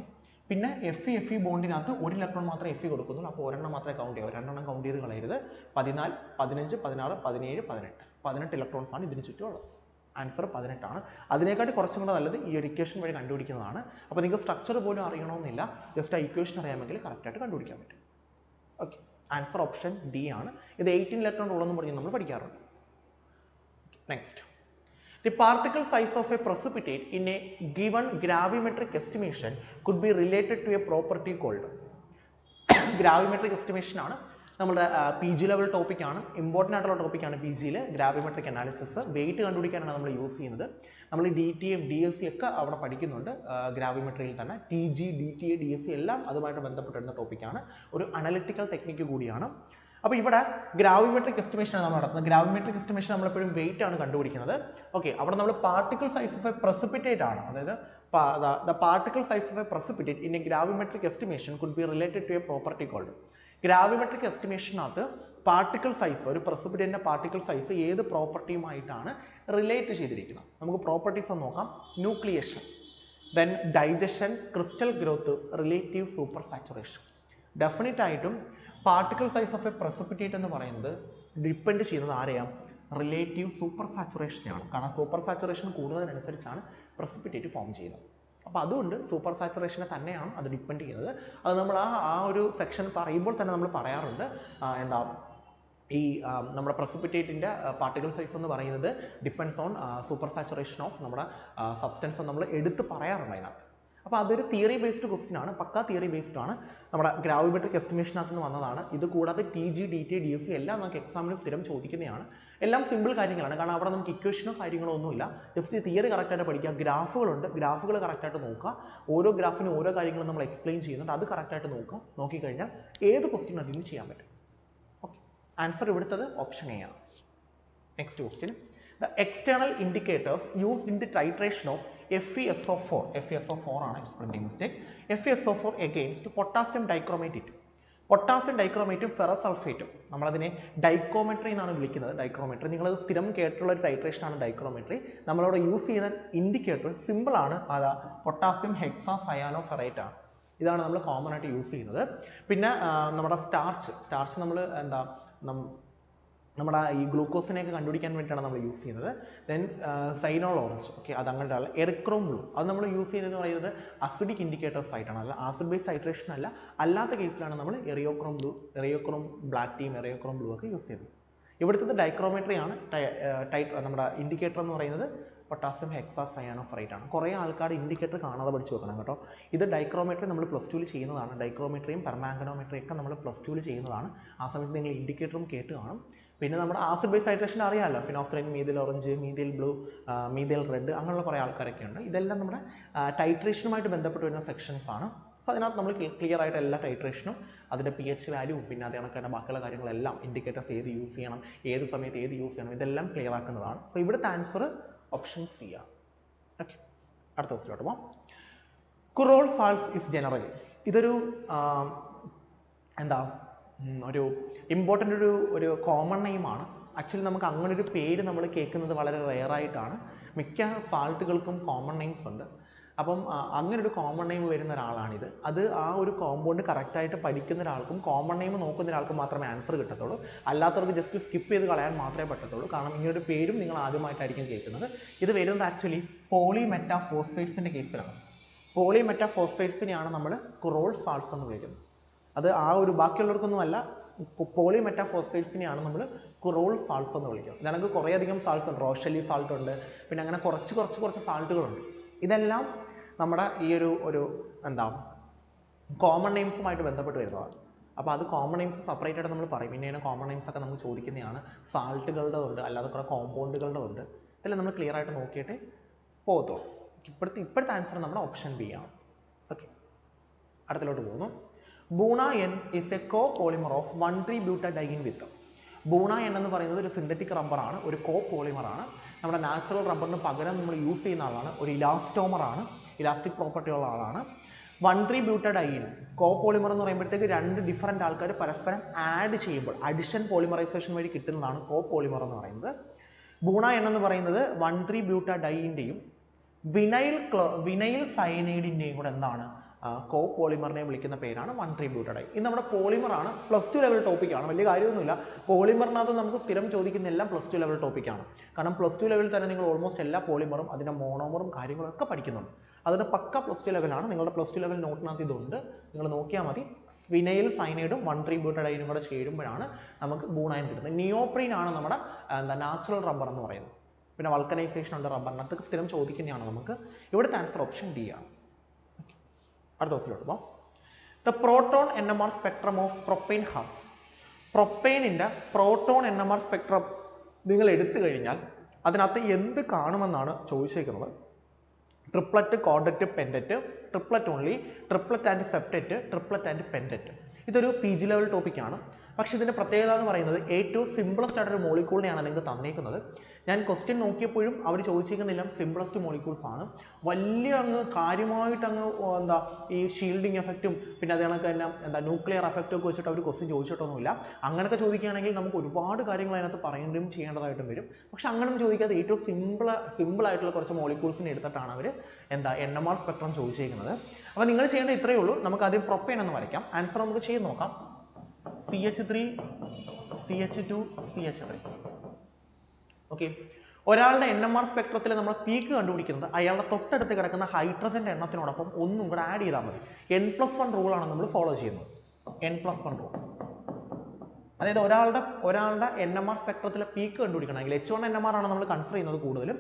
പിന്നെ Fe ബോണ്ടിനകത്ത് 1 ഇലക്ട്രോൺ മാത്രമേ Fe കൊടുക്കുന്നുള്ളൂ. അപ്പോൾ ഒരെണ്ണം മാത്രമേ കൗണ്ട് ചെയ്യാവൂ. 2 എണ്ണം കൗണ്ട് ചെയ്ത് കളയരുത്. 14, 15, 16, 17, 18 ഇലക്ട്രോൺസ് ആണ് ഇതിന് ചുറ്റുമുള്ളത്. ആൻസർ 18 ആണ്. അതിനേക്കാട്ടി കുറച്ചും കൂടെ നല്ലത് ഈ ഒരു ഇക്വേഷൻ വഴി കണ്ടുപിടിക്കുന്നതാണ്. അപ്പോൾ നിങ്ങൾക്ക് സ്ട്രക്ചർ പോലും അറിയണമെന്നില്ല. ജസ്റ്റ് ആ ഇക്വേഷൻ അറിയാമെങ്കിൽ കറക്റ്റായിട്ട് കണ്ടുപിടിക്കാൻ പറ്റും. ഓക്കെ. ആൻസർ ഓപ്ഷൻ ഡി ആണ്. ഇത് 18 ഇലക്ട്രോൺ റൂൾ എന്ന് പറഞ്ഞ് നമ്മൾ പഠിക്കാറുണ്ട്. Next, the particle size of a precipitate in a given gravimetric estimation could be related to a property called. Gravimetric estimation ആണ് നമ്മുടെ PG ലെവൽ ടോപ്പിക്കാണ്. ഇമ്പോർട്ടൻ്റ് ആയിട്ടുള്ള ടോപ്പിക്കാണ് PGയിൽ ഗ്രാവിമെട്രിക് അനാലിസിസ്. വെയിറ്റ് കണ്ടുപിടിക്കാനാണ് നമ്മൾ യൂസ് ചെയ്യുന്നത്. നമ്മൾ DTM DSC ഒക്കെ അവിടെ പഠിക്കുന്നുണ്ട് ഗ്രാവിമെട്രിയിൽ തന്നെ. TG DTA DSC എല്ലാം അതുമായിട്ട് ബന്ധപ്പെട്ടിരുന്ന ടോപ്പിക്കാണ്. ഒരു അനലിറ്റിക്കൽ ടെക്നിക്ക് കൂടിയാണ്. അപ്പോൾ ഇവിടെ ഗ്രാവിമെട്രിക് എസ്റ്റിമേഷൻ ആണ് നമ്മൾ നടത്തുന്നത്. ഗ്രാവിമെട്രിക് എസ്റ്റിമേഷൻ നമ്മളെപ്പോഴും വെയിറ്റ് ആണ് കണ്ടുപിടിക്കുന്നത്. ഓക്കെ. അവിടെ നമ്മൾ particle size of a precipitate ആണ്. അതായത് the particle size of a precipitate in a gravimetric estimation could be related to a property called. Gravimetric എസ്റ്റിമേഷനകത്ത് പാർട്ടിക്കിൾ സൈസ്, ഒരു പ്രസിപ്പിറ്റേറ്റിൻ്റെ പാർട്ടിക്കിൾ സൈസ് ഏത് പ്രോപ്പർട്ടിയുമായിട്ടാണ് റിലേറ്റ് ചെയ്തിരിക്കുന്നത്? നമുക്ക് പ്രോപ്പർട്ടീസ് ഒന്ന് നോക്കാം. Nucleation, then digestion, crystal growth, relative super saturation. Definite ആയിട്ടും particle size of a precipitate എന്ന് പറയുന്നത് ഡിപ്പെൻഡ് ചെയ്യുന്നത് ആരെയാണ്? റിലേറ്റീവ് സൂപ്പർ സാച്ചുറേഷനെയാണ്. കാരണം സൂപ്പർ സാച്ചുറേഷൻ കൂടുന്നതിനനുസരിച്ചാണ് പ്രസിപ്പിറ്റേറ്റ് ഫോം ചെയ്യുന്നത്. അപ്പോൾ അതുകൊണ്ട് സൂപ്പർ സാച്ചുറേഷനെ തന്നെയാണ് അത് ഡിപ്പെൻഡ് ചെയ്യുന്നത്. അത് നമ്മൾ ആ ഒരു സെക്ഷൻ പറയുമ്പോൾ തന്നെ നമ്മൾ പറയാറുണ്ട്, എന്താ ഈ നമ്മുടെ പ്രസിപ്പിറ്റേറ്റിൻ്റെ പാർട്ടിക്കിൾ സൈസ് എന്ന് പറയുന്നത് depends on super saturation of നമ്മുടെ സബ്സ്റ്റൻസ് നമ്മൾ എടുത്ത് പറയാറുണ്ട് അതിനകത്ത്. അപ്പോൾ അതൊരു തിയറി ബേസ്ഡ് ക്വസ്റ്റ്യൻ ആണ്, പക്കാ തിയറി ബേസ്ഡ് ആണ്. നമ്മുടെ ഗ്രാവിമെട്രിക് എസ്റ്റിമേഷനകത്ത് നിന്ന് വന്നതാണ്. ഇത് കൂടാതെ TG, DT, DSC എല്ലാം നമുക്ക് എക്സാമിന് സ്ഥിരം ചോദിക്കുന്നതാണ്. എല്ലാം സിമ്പിൾ കാര്യങ്ങളാണ്, കാരണം അവിടെ നമുക്ക് ഇക്വേഷനോ കാര്യങ്ങളോ ഒന്നുമില്ല. ജസ്റ്റ് തിയറി കറക്റ്റായിട്ട് പഠിക്കുക. ഗ്രാഫുകളുണ്ട്, ഗ്രാഫുകൾ കറക്റ്റായിട്ട് നോക്കുക. ഓരോ ഗ്രാഫിനും ഓരോ കാര്യങ്ങളും നമ്മൾ എക്സ്പ്ലെയിൻ ചെയ്യുന്നുണ്ട്, അത് കറക്റ്റായിട്ട് നോക്കുക. നോക്കിക്കഴിഞ്ഞാൽ ഏത് ക്വസ്റ്റ്യൻ അതിന് ചെയ്യാൻ പറ്റും. ഓക്കെ, ആൻസർ ഇവിടുത്തത് ഓപ്ഷൻ എ ആണ്. Next question, the external indicators used in the titration of FeSO4, FeSO4 ആണ് explaining mistake, FeSO4 against potassium dichromate. Potassium ഡൈക്രോമേറ്റും ഫെറസ് സൾഫേറ്റും നമ്മളതിനെ ഡൈക്കോമെട്രി എന്നാണ് വിളിക്കുന്നത്. ഡൈക്രോമെട്രി നിങ്ങളത് സ്ഥിരം കേട്ടിട്ടുള്ള ഒരു ടൈട്രേഷനാണ് ഡൈക്രോമെട്രി. നമ്മളവിടെ യൂസ് ചെയ്യുന്ന ഇൻഡിക്കേറ്റർ സിമ്പിളാണ്, അതാ പൊട്ടാസ്യം ഹെക്സാ സയാനോ ഫെറേറ്റ് ആണ്. ഇതാണ് നമ്മൾ കോമൺ ആയിട്ട് യൂസ് ചെയ്യുന്നത്. പിന്നെ നമ്മുടെ സ്റ്റാർച്ച് നമ്മൾ എന്താ നമ്മുടെ ഈ ഗ്ലൂക്കോസിനെയൊക്കെ കണ്ടുപിടിക്കാൻ വേണ്ടിയിട്ടാണ് നമ്മൾ യൂസ് ചെയ്യുന്നത്. ദെൻ സൈനോൾ ഓറഞ്ച്, ഓക്കെ, അത് അങ്ങനെയുള്ള എറിക്രോം ബ്ലൂ, അത് നമ്മൾ യൂസ് ചെയ്യുന്നതെന്ന് പറയുന്നത് അസിഡിക് ഇൻഡിക്കേറ്റേഴ്സ് ആയിട്ടാണ്. അല്ല ആസിഡ് ബേസ്ഡ് ടൈട്രേഷൻ അല്ല, അല്ലാത്ത കേസിലാണ് നമ്മൾ എറിയോക്രോം ബ്ലാക്ക് ടീം, എറിയോക്രോം ബ്ലൂ ഒക്കെ യൂസ് ചെയ്യുന്നത്. ഇവിടുത്തെ ഡൈക്രോമെട്രി ആണ് നമ്മുടെ ഇൻഡിക്കേറ്റർ എന്ന് പറയുന്നത് പൊട്ടാസ്യം ഹെക്സാ സയാനോ ഫെറേറ്റ് ആണ്. കുറേ ആൾക്കാർ ഇൻഡിക്കേറ്റർ കാണാതെ പഠിച്ച് വെക്കണം കേട്ടോ. ഇത് ഡൈക്രോമെട്രി നമ്മൾ +2 ചെയ്യുന്നതാണ്. ഡൈക്രോമെട്രിയും പെർമാംഗനോമെട്രിയും ഒക്കെ നമ്മൾ +2 ചെയ്യുന്നതാണ്. ആ സമയത്ത് നിങ്ങൾ ഇൻഡിക്കേറ്ററും കേട്ട് കാണും. പിന്നെ നമ്മുടെ ആസിഡ് ബേസ് ടൈട്രേഷൻ അറിയാമല്ലോ, phenolphthalein, methyl orange, methyl blue, methyl red, അങ്ങനെയുള്ള കുറേ ആൾക്കാരൊക്കെ ഉണ്ട്. ഇതെല്ലാം നമ്മുടെ ടൈട്രേഷനുമായിട്ട് ബന്ധപ്പെട്ട് വരുന്ന സെക്ഷൻസ് ആണ്. സോ അതിനകത്ത് നമ്മൾ ക്ലിയർ ആയിട്ട് എല്ലാ ടൈട്രേഷനും അതിൻ്റെ pH വാല്യൂ, പിന്നെ അതേ കണക്കാണ് ബാക്കിയുള്ള കാര്യങ്ങളെല്ലാം, ഇൻഡിക്കേറ്റേഴ്സ് ഏത് യൂസ് ചെയ്യണം, ഏത് സമയത്ത് ഏത് യൂസ് ചെയ്യണം, ഇതെല്ലാം ക്ലിയർ ആക്കുന്നതാണ്. സോ ഇവിടുത്തെ ആൻസർ ഓപ്ഷൻ സി ആണ്. ഓക്കെ, അടുത്ത ക്വസ്റ്റിലോട്ട് പോകാം. കുറോൾ സാൾട്ട്സ് ഇസ് ജനറലി, ഇതൊരു എന്താ ഒരു ഇമ്പോർട്ടൻ്റ് ഒരു കോമൺ നെയിമാണ്. ആക്ച്വലി നമുക്ക് അങ്ങനെ ഒരു പേര് നമ്മൾ കേൾക്കുന്നത് വളരെ റെയറായിട്ടാണ്. മിക്ക സാൾട്ടുകൾക്കും കോമൺ നെയിംസ് ഉണ്ട്. അപ്പം അങ്ങനെ ഒരു കോമൺ നെയിം വരുന്ന ഒരാളാണിത്. അത് ആ ഒരു കോമ്പൗണ്ട് കറക്റ്റായിട്ട് പഠിക്കുന്ന ഒരാൾക്കും കോമൺ നെയിം നോക്കുന്ന ഒരാൾക്കും മാത്രമേ ആൻസർ കിട്ടത്തുള്ളൂ. അല്ലാത്തവർക്ക് ജസ്റ്റ് സ്കിപ്പ് ചെയ്ത് കളയാൻ മാത്രമേ പറ്റത്തുള്ളൂ. കാരണം ഇങ്ങനൊരു പേരും നിങ്ങൾ ആദ്യമായിട്ടായിരിക്കും കേൾക്കുന്നത്. ഇത് വരുന്നത് ആക്ച്വലി പോളിമെറ്റാഫോസ്ഫേറ്റ്സിൻ്റെ കേസിലാണ്. പോളിമെറ്റാഫോസ്ഫേറ്റ്സിനെയാണ് നമ്മൾ കുറോൾ സാൾട്ട്സ് എന്ന് വിളിക്കുന്നത്. അത് ആ ഒരു ബാക്കിയുള്ളവർക്കൊന്നും അല്ല, പോളിമെറ്റാഫോസ്ഫേറ്റ്സിനെയാണ് നമ്മൾ കുറോൾ സാൾട്ട്സ് എന്ന് വിളിക്കുന്നത്. ഇതിനകത്ത് കുറേയധികം സാൾട്ട്സ് ഉണ്ട്. റോഷലി സാൾട്ട് ഉണ്ട്, പിന്നെ അങ്ങനെ കുറച്ച് സാൾട്ടുകളുണ്ട്. ഇതെല്ലാം നമ്മുടെ ഈ ഒരു എന്താ കോമൺ നെയിംസുമായിട്ട് ബന്ധപ്പെട്ട് വരുന്നതാണ്. അപ്പോൾ അത് കോമൺ നെയിംസ് സെപ്പറേറ്റ് ആയിട്ട് നമ്മൾ പറയും. പിന്നെ കോമൺ നെയിംസ് ഒക്കെ നമ്മൾ ചോദിക്കുന്നതാണ്. സാൾട്ടുകളുടെ ഉണ്ട്, അല്ലാതെ കുറേ കോമ്പൗണ്ടുകളുടെ ഉണ്ട്. ഇതെല്ലാം നമ്മൾ ക്ലിയർ ആയിട്ട് നോക്കിയിട്ട് പോകത്തുള്ളൂ. ഇപ്പോഴത്തെ ആൻസർ നമ്മുടെ ഓപ്ഷൻ ബി ആണ്. ഓക്കെ, അടുത്തിലോട്ട് പോകുന്നു. Buna N is a co polymer of 1,3-butadiene with. Buna N എന്ന് പറയുന്നത് ഒരു സിന്തറ്റിക് റബ്ബറാണ്, ഒരു കോ പോളിമറാണ്. നമ്മുടെ നാച്ചുറൽ റബ്ബറിന് പകരം നമ്മൾ യൂസ് ചെയ്യുന്ന ആളാണ്. ഒരു ഇലാസ്റ്റോമറാണ്, ഇലാസ്റ്റിക് പ്രോപ്പർട്ടി ഉള്ള ആളാണ്. 1,3-butadiene കോ പോളിമർ എന്ന് പറയുമ്പോഴത്തേക്ക് 2 ഡിഫറൻറ്റ് ആൾക്കാർ പരസ്പരം ആഡ് ചെയ്യുമ്പോൾ അഡിഷൻ പോളിമറൈസേഷൻ വഴി കിട്ടുന്നതാണ് കോ പോളിമർ എന്ന് പറയുന്നത്. ബൂണ എൻ എന്ന് പറയുന്നത് 1,3-butadieneൻ്റെയും വിനൈൽ സയനൈഡിൻ്റെയും കൂടെ എന്താണ് കോ പോളിമറിനെ വിളിക്കുന്ന പേരാണ് 1,3-butadiene. ഇത് നമ്മുടെ പോളിമറാണ്. +2 ലെവൽ ടോപ്പിക്കാണ്, വലിയ കാര്യമൊന്നുമില്ല. പോളിമറിനകത്ത് നമുക്ക് സ്ഥിരം ചോദിക്കുന്ന എല്ലാം +2 ലെവൽ ടോപ്പിക്കാണ്. കാരണം +2 ലെവലിൽ തന്നെ നിങ്ങൾ ഓൾമോസ്റ്റ് എല്ലാ പോളിമറും അതിൻ്റെ മോണോമറും കാര്യങ്ങളൊക്കെ പഠിക്കുന്നുണ്ട്. അതിന് പക്ക +2 ലെവലാണ്. നിങ്ങളുടെ +2 ലെവൽ നോട്ടിനകത്ത് ഇതുണ്ട്, നിങ്ങൾ നോക്കിയാൽ മതി. വിനൈൽ സയനൈഡും 1,3-butadieneനും കൂടെ ചേരുമ്പോഴാണ് നമുക്ക് ബൂണൈൻ കിട്ടുന്നത്. നിയോപ്രീൻ ആണ് നമ്മുടെ നാച്ചുറൽ റബ്ബർ എന്ന് പറയുന്നത്. പിന്നെ വൾക്കനൈസേഷൻ ഉണ്ട് റബ്ബറിനകത്ത്, സ്ഥിരം ചോദിക്കുന്നതാണ് നമുക്ക്. ഇവിടുത്തെ ആൻസർ ഓപ്ഷൻ ഡി ആണ്. അടുത്ത ദിവസത്തിലോട്ട് പോകാം. The proton NMR spectrum of propyne has. പ്രൊപ്പൈനിൻ്റെ പ്രോട്ടോൺ NMR സ്പെക്ട്രം നിങ്ങൾ എടുത്തു കഴിഞ്ഞാൽ അതിനകത്ത് എന്ത് കാണുമെന്നാണ് ചോദിച്ചേക്കുന്നത്. Triplet, quartet, pentet, triplet only, triplet and septet, triplet and pentet. ഇതൊരു PG ലെവൽ ടോപ്പിക്കാണ്. പക്ഷേ ഇതിൻ്റെ പ്രത്യേകത എന്ന് പറയുന്നത് ഏറ്റവും സിമ്പിളസ്റ്റ് ആയിട്ടൊരു മോളിക്യൂളിനെയാണ് നിങ്ങൾക്ക് തന്നേക്കുന്നത്. ഞാൻ ക്വസ്റ്റ്യൻ നോക്കിയപ്പോഴും അവർ ചോദിച്ചിരിക്കുന്നില്ല സിമ്പിളസ്റ്റ് മോളിക്യൂൾസ് ആണ്. വലിയ അങ്ങ് കാര്യമായിട്ട് അങ്ങ് എന്താ ഈ ഷീൽഡിങ് എഫക്റ്റും പിന്നെ അത് കണക്ക് തന്നെ എന്താ ന്യൂക്ലിയർ എഫക്റ്റും ഒക്കെ വെച്ചിട്ട് അവർ ക്വസ്റ്റ്യൻ ചോദിച്ചിട്ടൊന്നുമില്ല. അങ്ങനെയൊക്കെ ചോദിക്കുകയാണെങ്കിൽ നമുക്ക് ഒരുപാട് കാര്യങ്ങൾ അതിനകത്ത് പറയേണ്ടതും ചെയ്യേണ്ടതായിട്ടും വരും. പക്ഷെ അങ്ങനെയൊന്നും ചോദിക്കാതെ ഏറ്റവും സിമ്പിളായിട്ടുള്ള കുറച്ച് മോളിക്യൂൾസിനെ എടുത്തിട്ടാണ് അവർ എന്താ NMR സ്പെക്ട്രം ചോദിച്ചിരിക്കുന്നത്. അപ്പോൾ നിങ്ങൾ ചെയ്യേണ്ട ഇത്രയേ ഉള്ളൂ. നമുക്ക് ആദ്യം പ്രൊപ്പേൻ എന്ന് വരയ്ക്കാം. ആൻസർ നമുക്ക് ചെയ്ത് നോക്കാം. CH3 CH2 CH3. ഓക്കെ, ഒരാളുടെ NMR സ്പെക്ട്രത്തിൽ നമ്മൾ പീക്ക് കണ്ടുപിടിക്കുന്നത് അയാളുടെ തൊട്ടടുത്ത് കിടക്കുന്ന ഹൈഡ്രജൻ്റെ എണ്ണത്തിനോടൊപ്പം ഒന്നും കൂടെ ആഡ് ചെയ്താൽ മതി. N+1 റൂളാണ് നമ്മൾ ഫോളോ ചെയ്യുന്നത്. N+1 റൂൾ, അതായത് ഒരാളുടെ NMR സ്പെക്ട്രത്തിലെ പീക്ക് കണ്ടുപിടിക്കണമെങ്കിൽ H1 NMR ആണ് നമ്മൾ കൺസിഡർ ചെയ്യുന്നത്. കൂടുതലും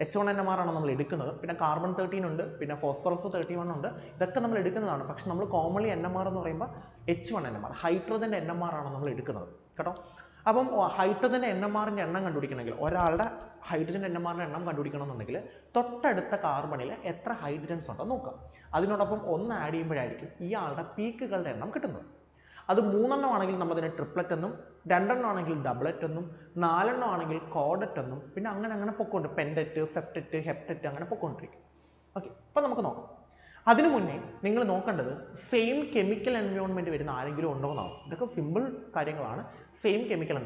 H1 NMR ആണ് നമ്മൾ എടുക്കുന്നത്. പിന്നെ കാർബൺ 13 ഉണ്ട്, പിന്നെ ഫോസ്ഫറസ് 31 ഉണ്ട്. ഇതൊക്കെ നമ്മൾ എടുക്കുന്നതാണ്. പക്ഷെ നമ്മൾ കോമൺലി NMR എന്ന് പറയുമ്പോൾ H1 NMR ഹൈഡ്രജൻ്റെ NMR ആണ് നമ്മൾ എടുക്കുന്നത് കേട്ടോ. അപ്പം ഹൈഡ്രജൻ്റെ NMRൻ്റെ എണ്ണം കണ്ടുപിടിക്കണമെങ്കിൽ ഒരാളുടെ ഹൈഡ്രജൻ NMRൻ്റെ എണ്ണം കണ്ടുപിടിക്കണമെന്നുണ്ടെങ്കിൽ തൊട്ടടുത്ത കാർബണിൽ എത്ര ഹൈഡ്രജൻസ് ഉണ്ടോ നോക്കാം. അതിനോടൊപ്പം ഒന്ന് ആഡ് ചെയ്യുമ്പോഴായിരിക്കും ഇയാളുടെ പീക്കുകളുടെ എണ്ണം കിട്ടുന്നത്. അത് 3 ആണെങ്കിൽ നമ്മളതിനെ ട്രിപ്ലറ്റ് എന്നും, 2 ആണെങ്കിൽ ഡബിളറ്റ് എന്നും, 4 ആണെങ്കിൽ കോഡറ്റ് എന്നും, പിന്നെ അങ്ങനെ പൊക്കോണ്ട് പെൻഡറ്റ്, സെപ്റ്ററ്റ്, ഹെപ്റ്ററ്റ് അങ്ങനെ പൊക്കോണ്ടിരിക്കും. ഓക്കെ, അപ്പം നമുക്ക് നോക്കാം. അതിനു മുന്നേ നിങ്ങൾ നോക്കേണ്ടത് സെയിം കെമിക്കൽ എൻവയോൺമെൻറ്റ് വരുന്ന ആരെങ്കിലും ഉണ്ടോ എന്നാണ്. ഇതൊക്കെ സിമ്പിൾ കാര്യങ്ങളാണ്. സെയിം കെമിക്കൽ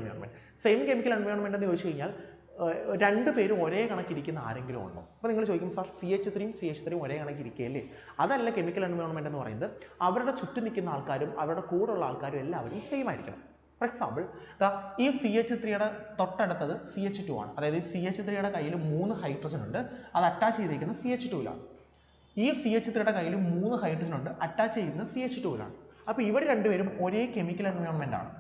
എൻവയോൺമെൻറ്റ് എന്ന് ചോദിച്ചു കഴിഞ്ഞാൽ രണ്ടുപേരും ഒരേ കണക്കിരിക്കുന്ന ആരെങ്കിലും ഉണ്ടോ? അപ്പോൾ നിങ്ങൾ ചോദിക്കും സാർ CH3യും CH3യും ഒരേ കണക്കിരിക്കുകയല്ലേ? അതല്ല കെമിക്കൽ എൻവയോൺമെൻറ്റ് എന്ന് പറയുന്നത്. അവരുടെ ചുറ്റും നിൽക്കുന്ന ആൾക്കാരും അവരുടെ കൂടെയുള്ള ആൾക്കാരും എല്ലാവരും സെയിം ആയിരിക്കണം. ഫോർ എക്സാമ്പിൾ ഈ CH3യുടെ തൊട്ടടുത്തത് CH2 ആണ്. അതായത് CH3യുടെ കയ്യിൽ 3 ഹൈഡ്രജൻ ഉണ്ട്, അത് അറ്റാച്ച് ചെയ്തിരിക്കുന്നത് CH2ലാണ്. ഈ CH3യുടെ കയ്യിൽ 3 ഹൈഡ്രജൻ ഉണ്ട്, അറ്റാച്ച് ചെയ്യുന്നത് CH2ലാണ്. അപ്പോൾ ഇവർ രണ്ടുപേരും ഒരേ കെമിക്കൽ എൻവയോൺമെൻ്റ് ആണ്.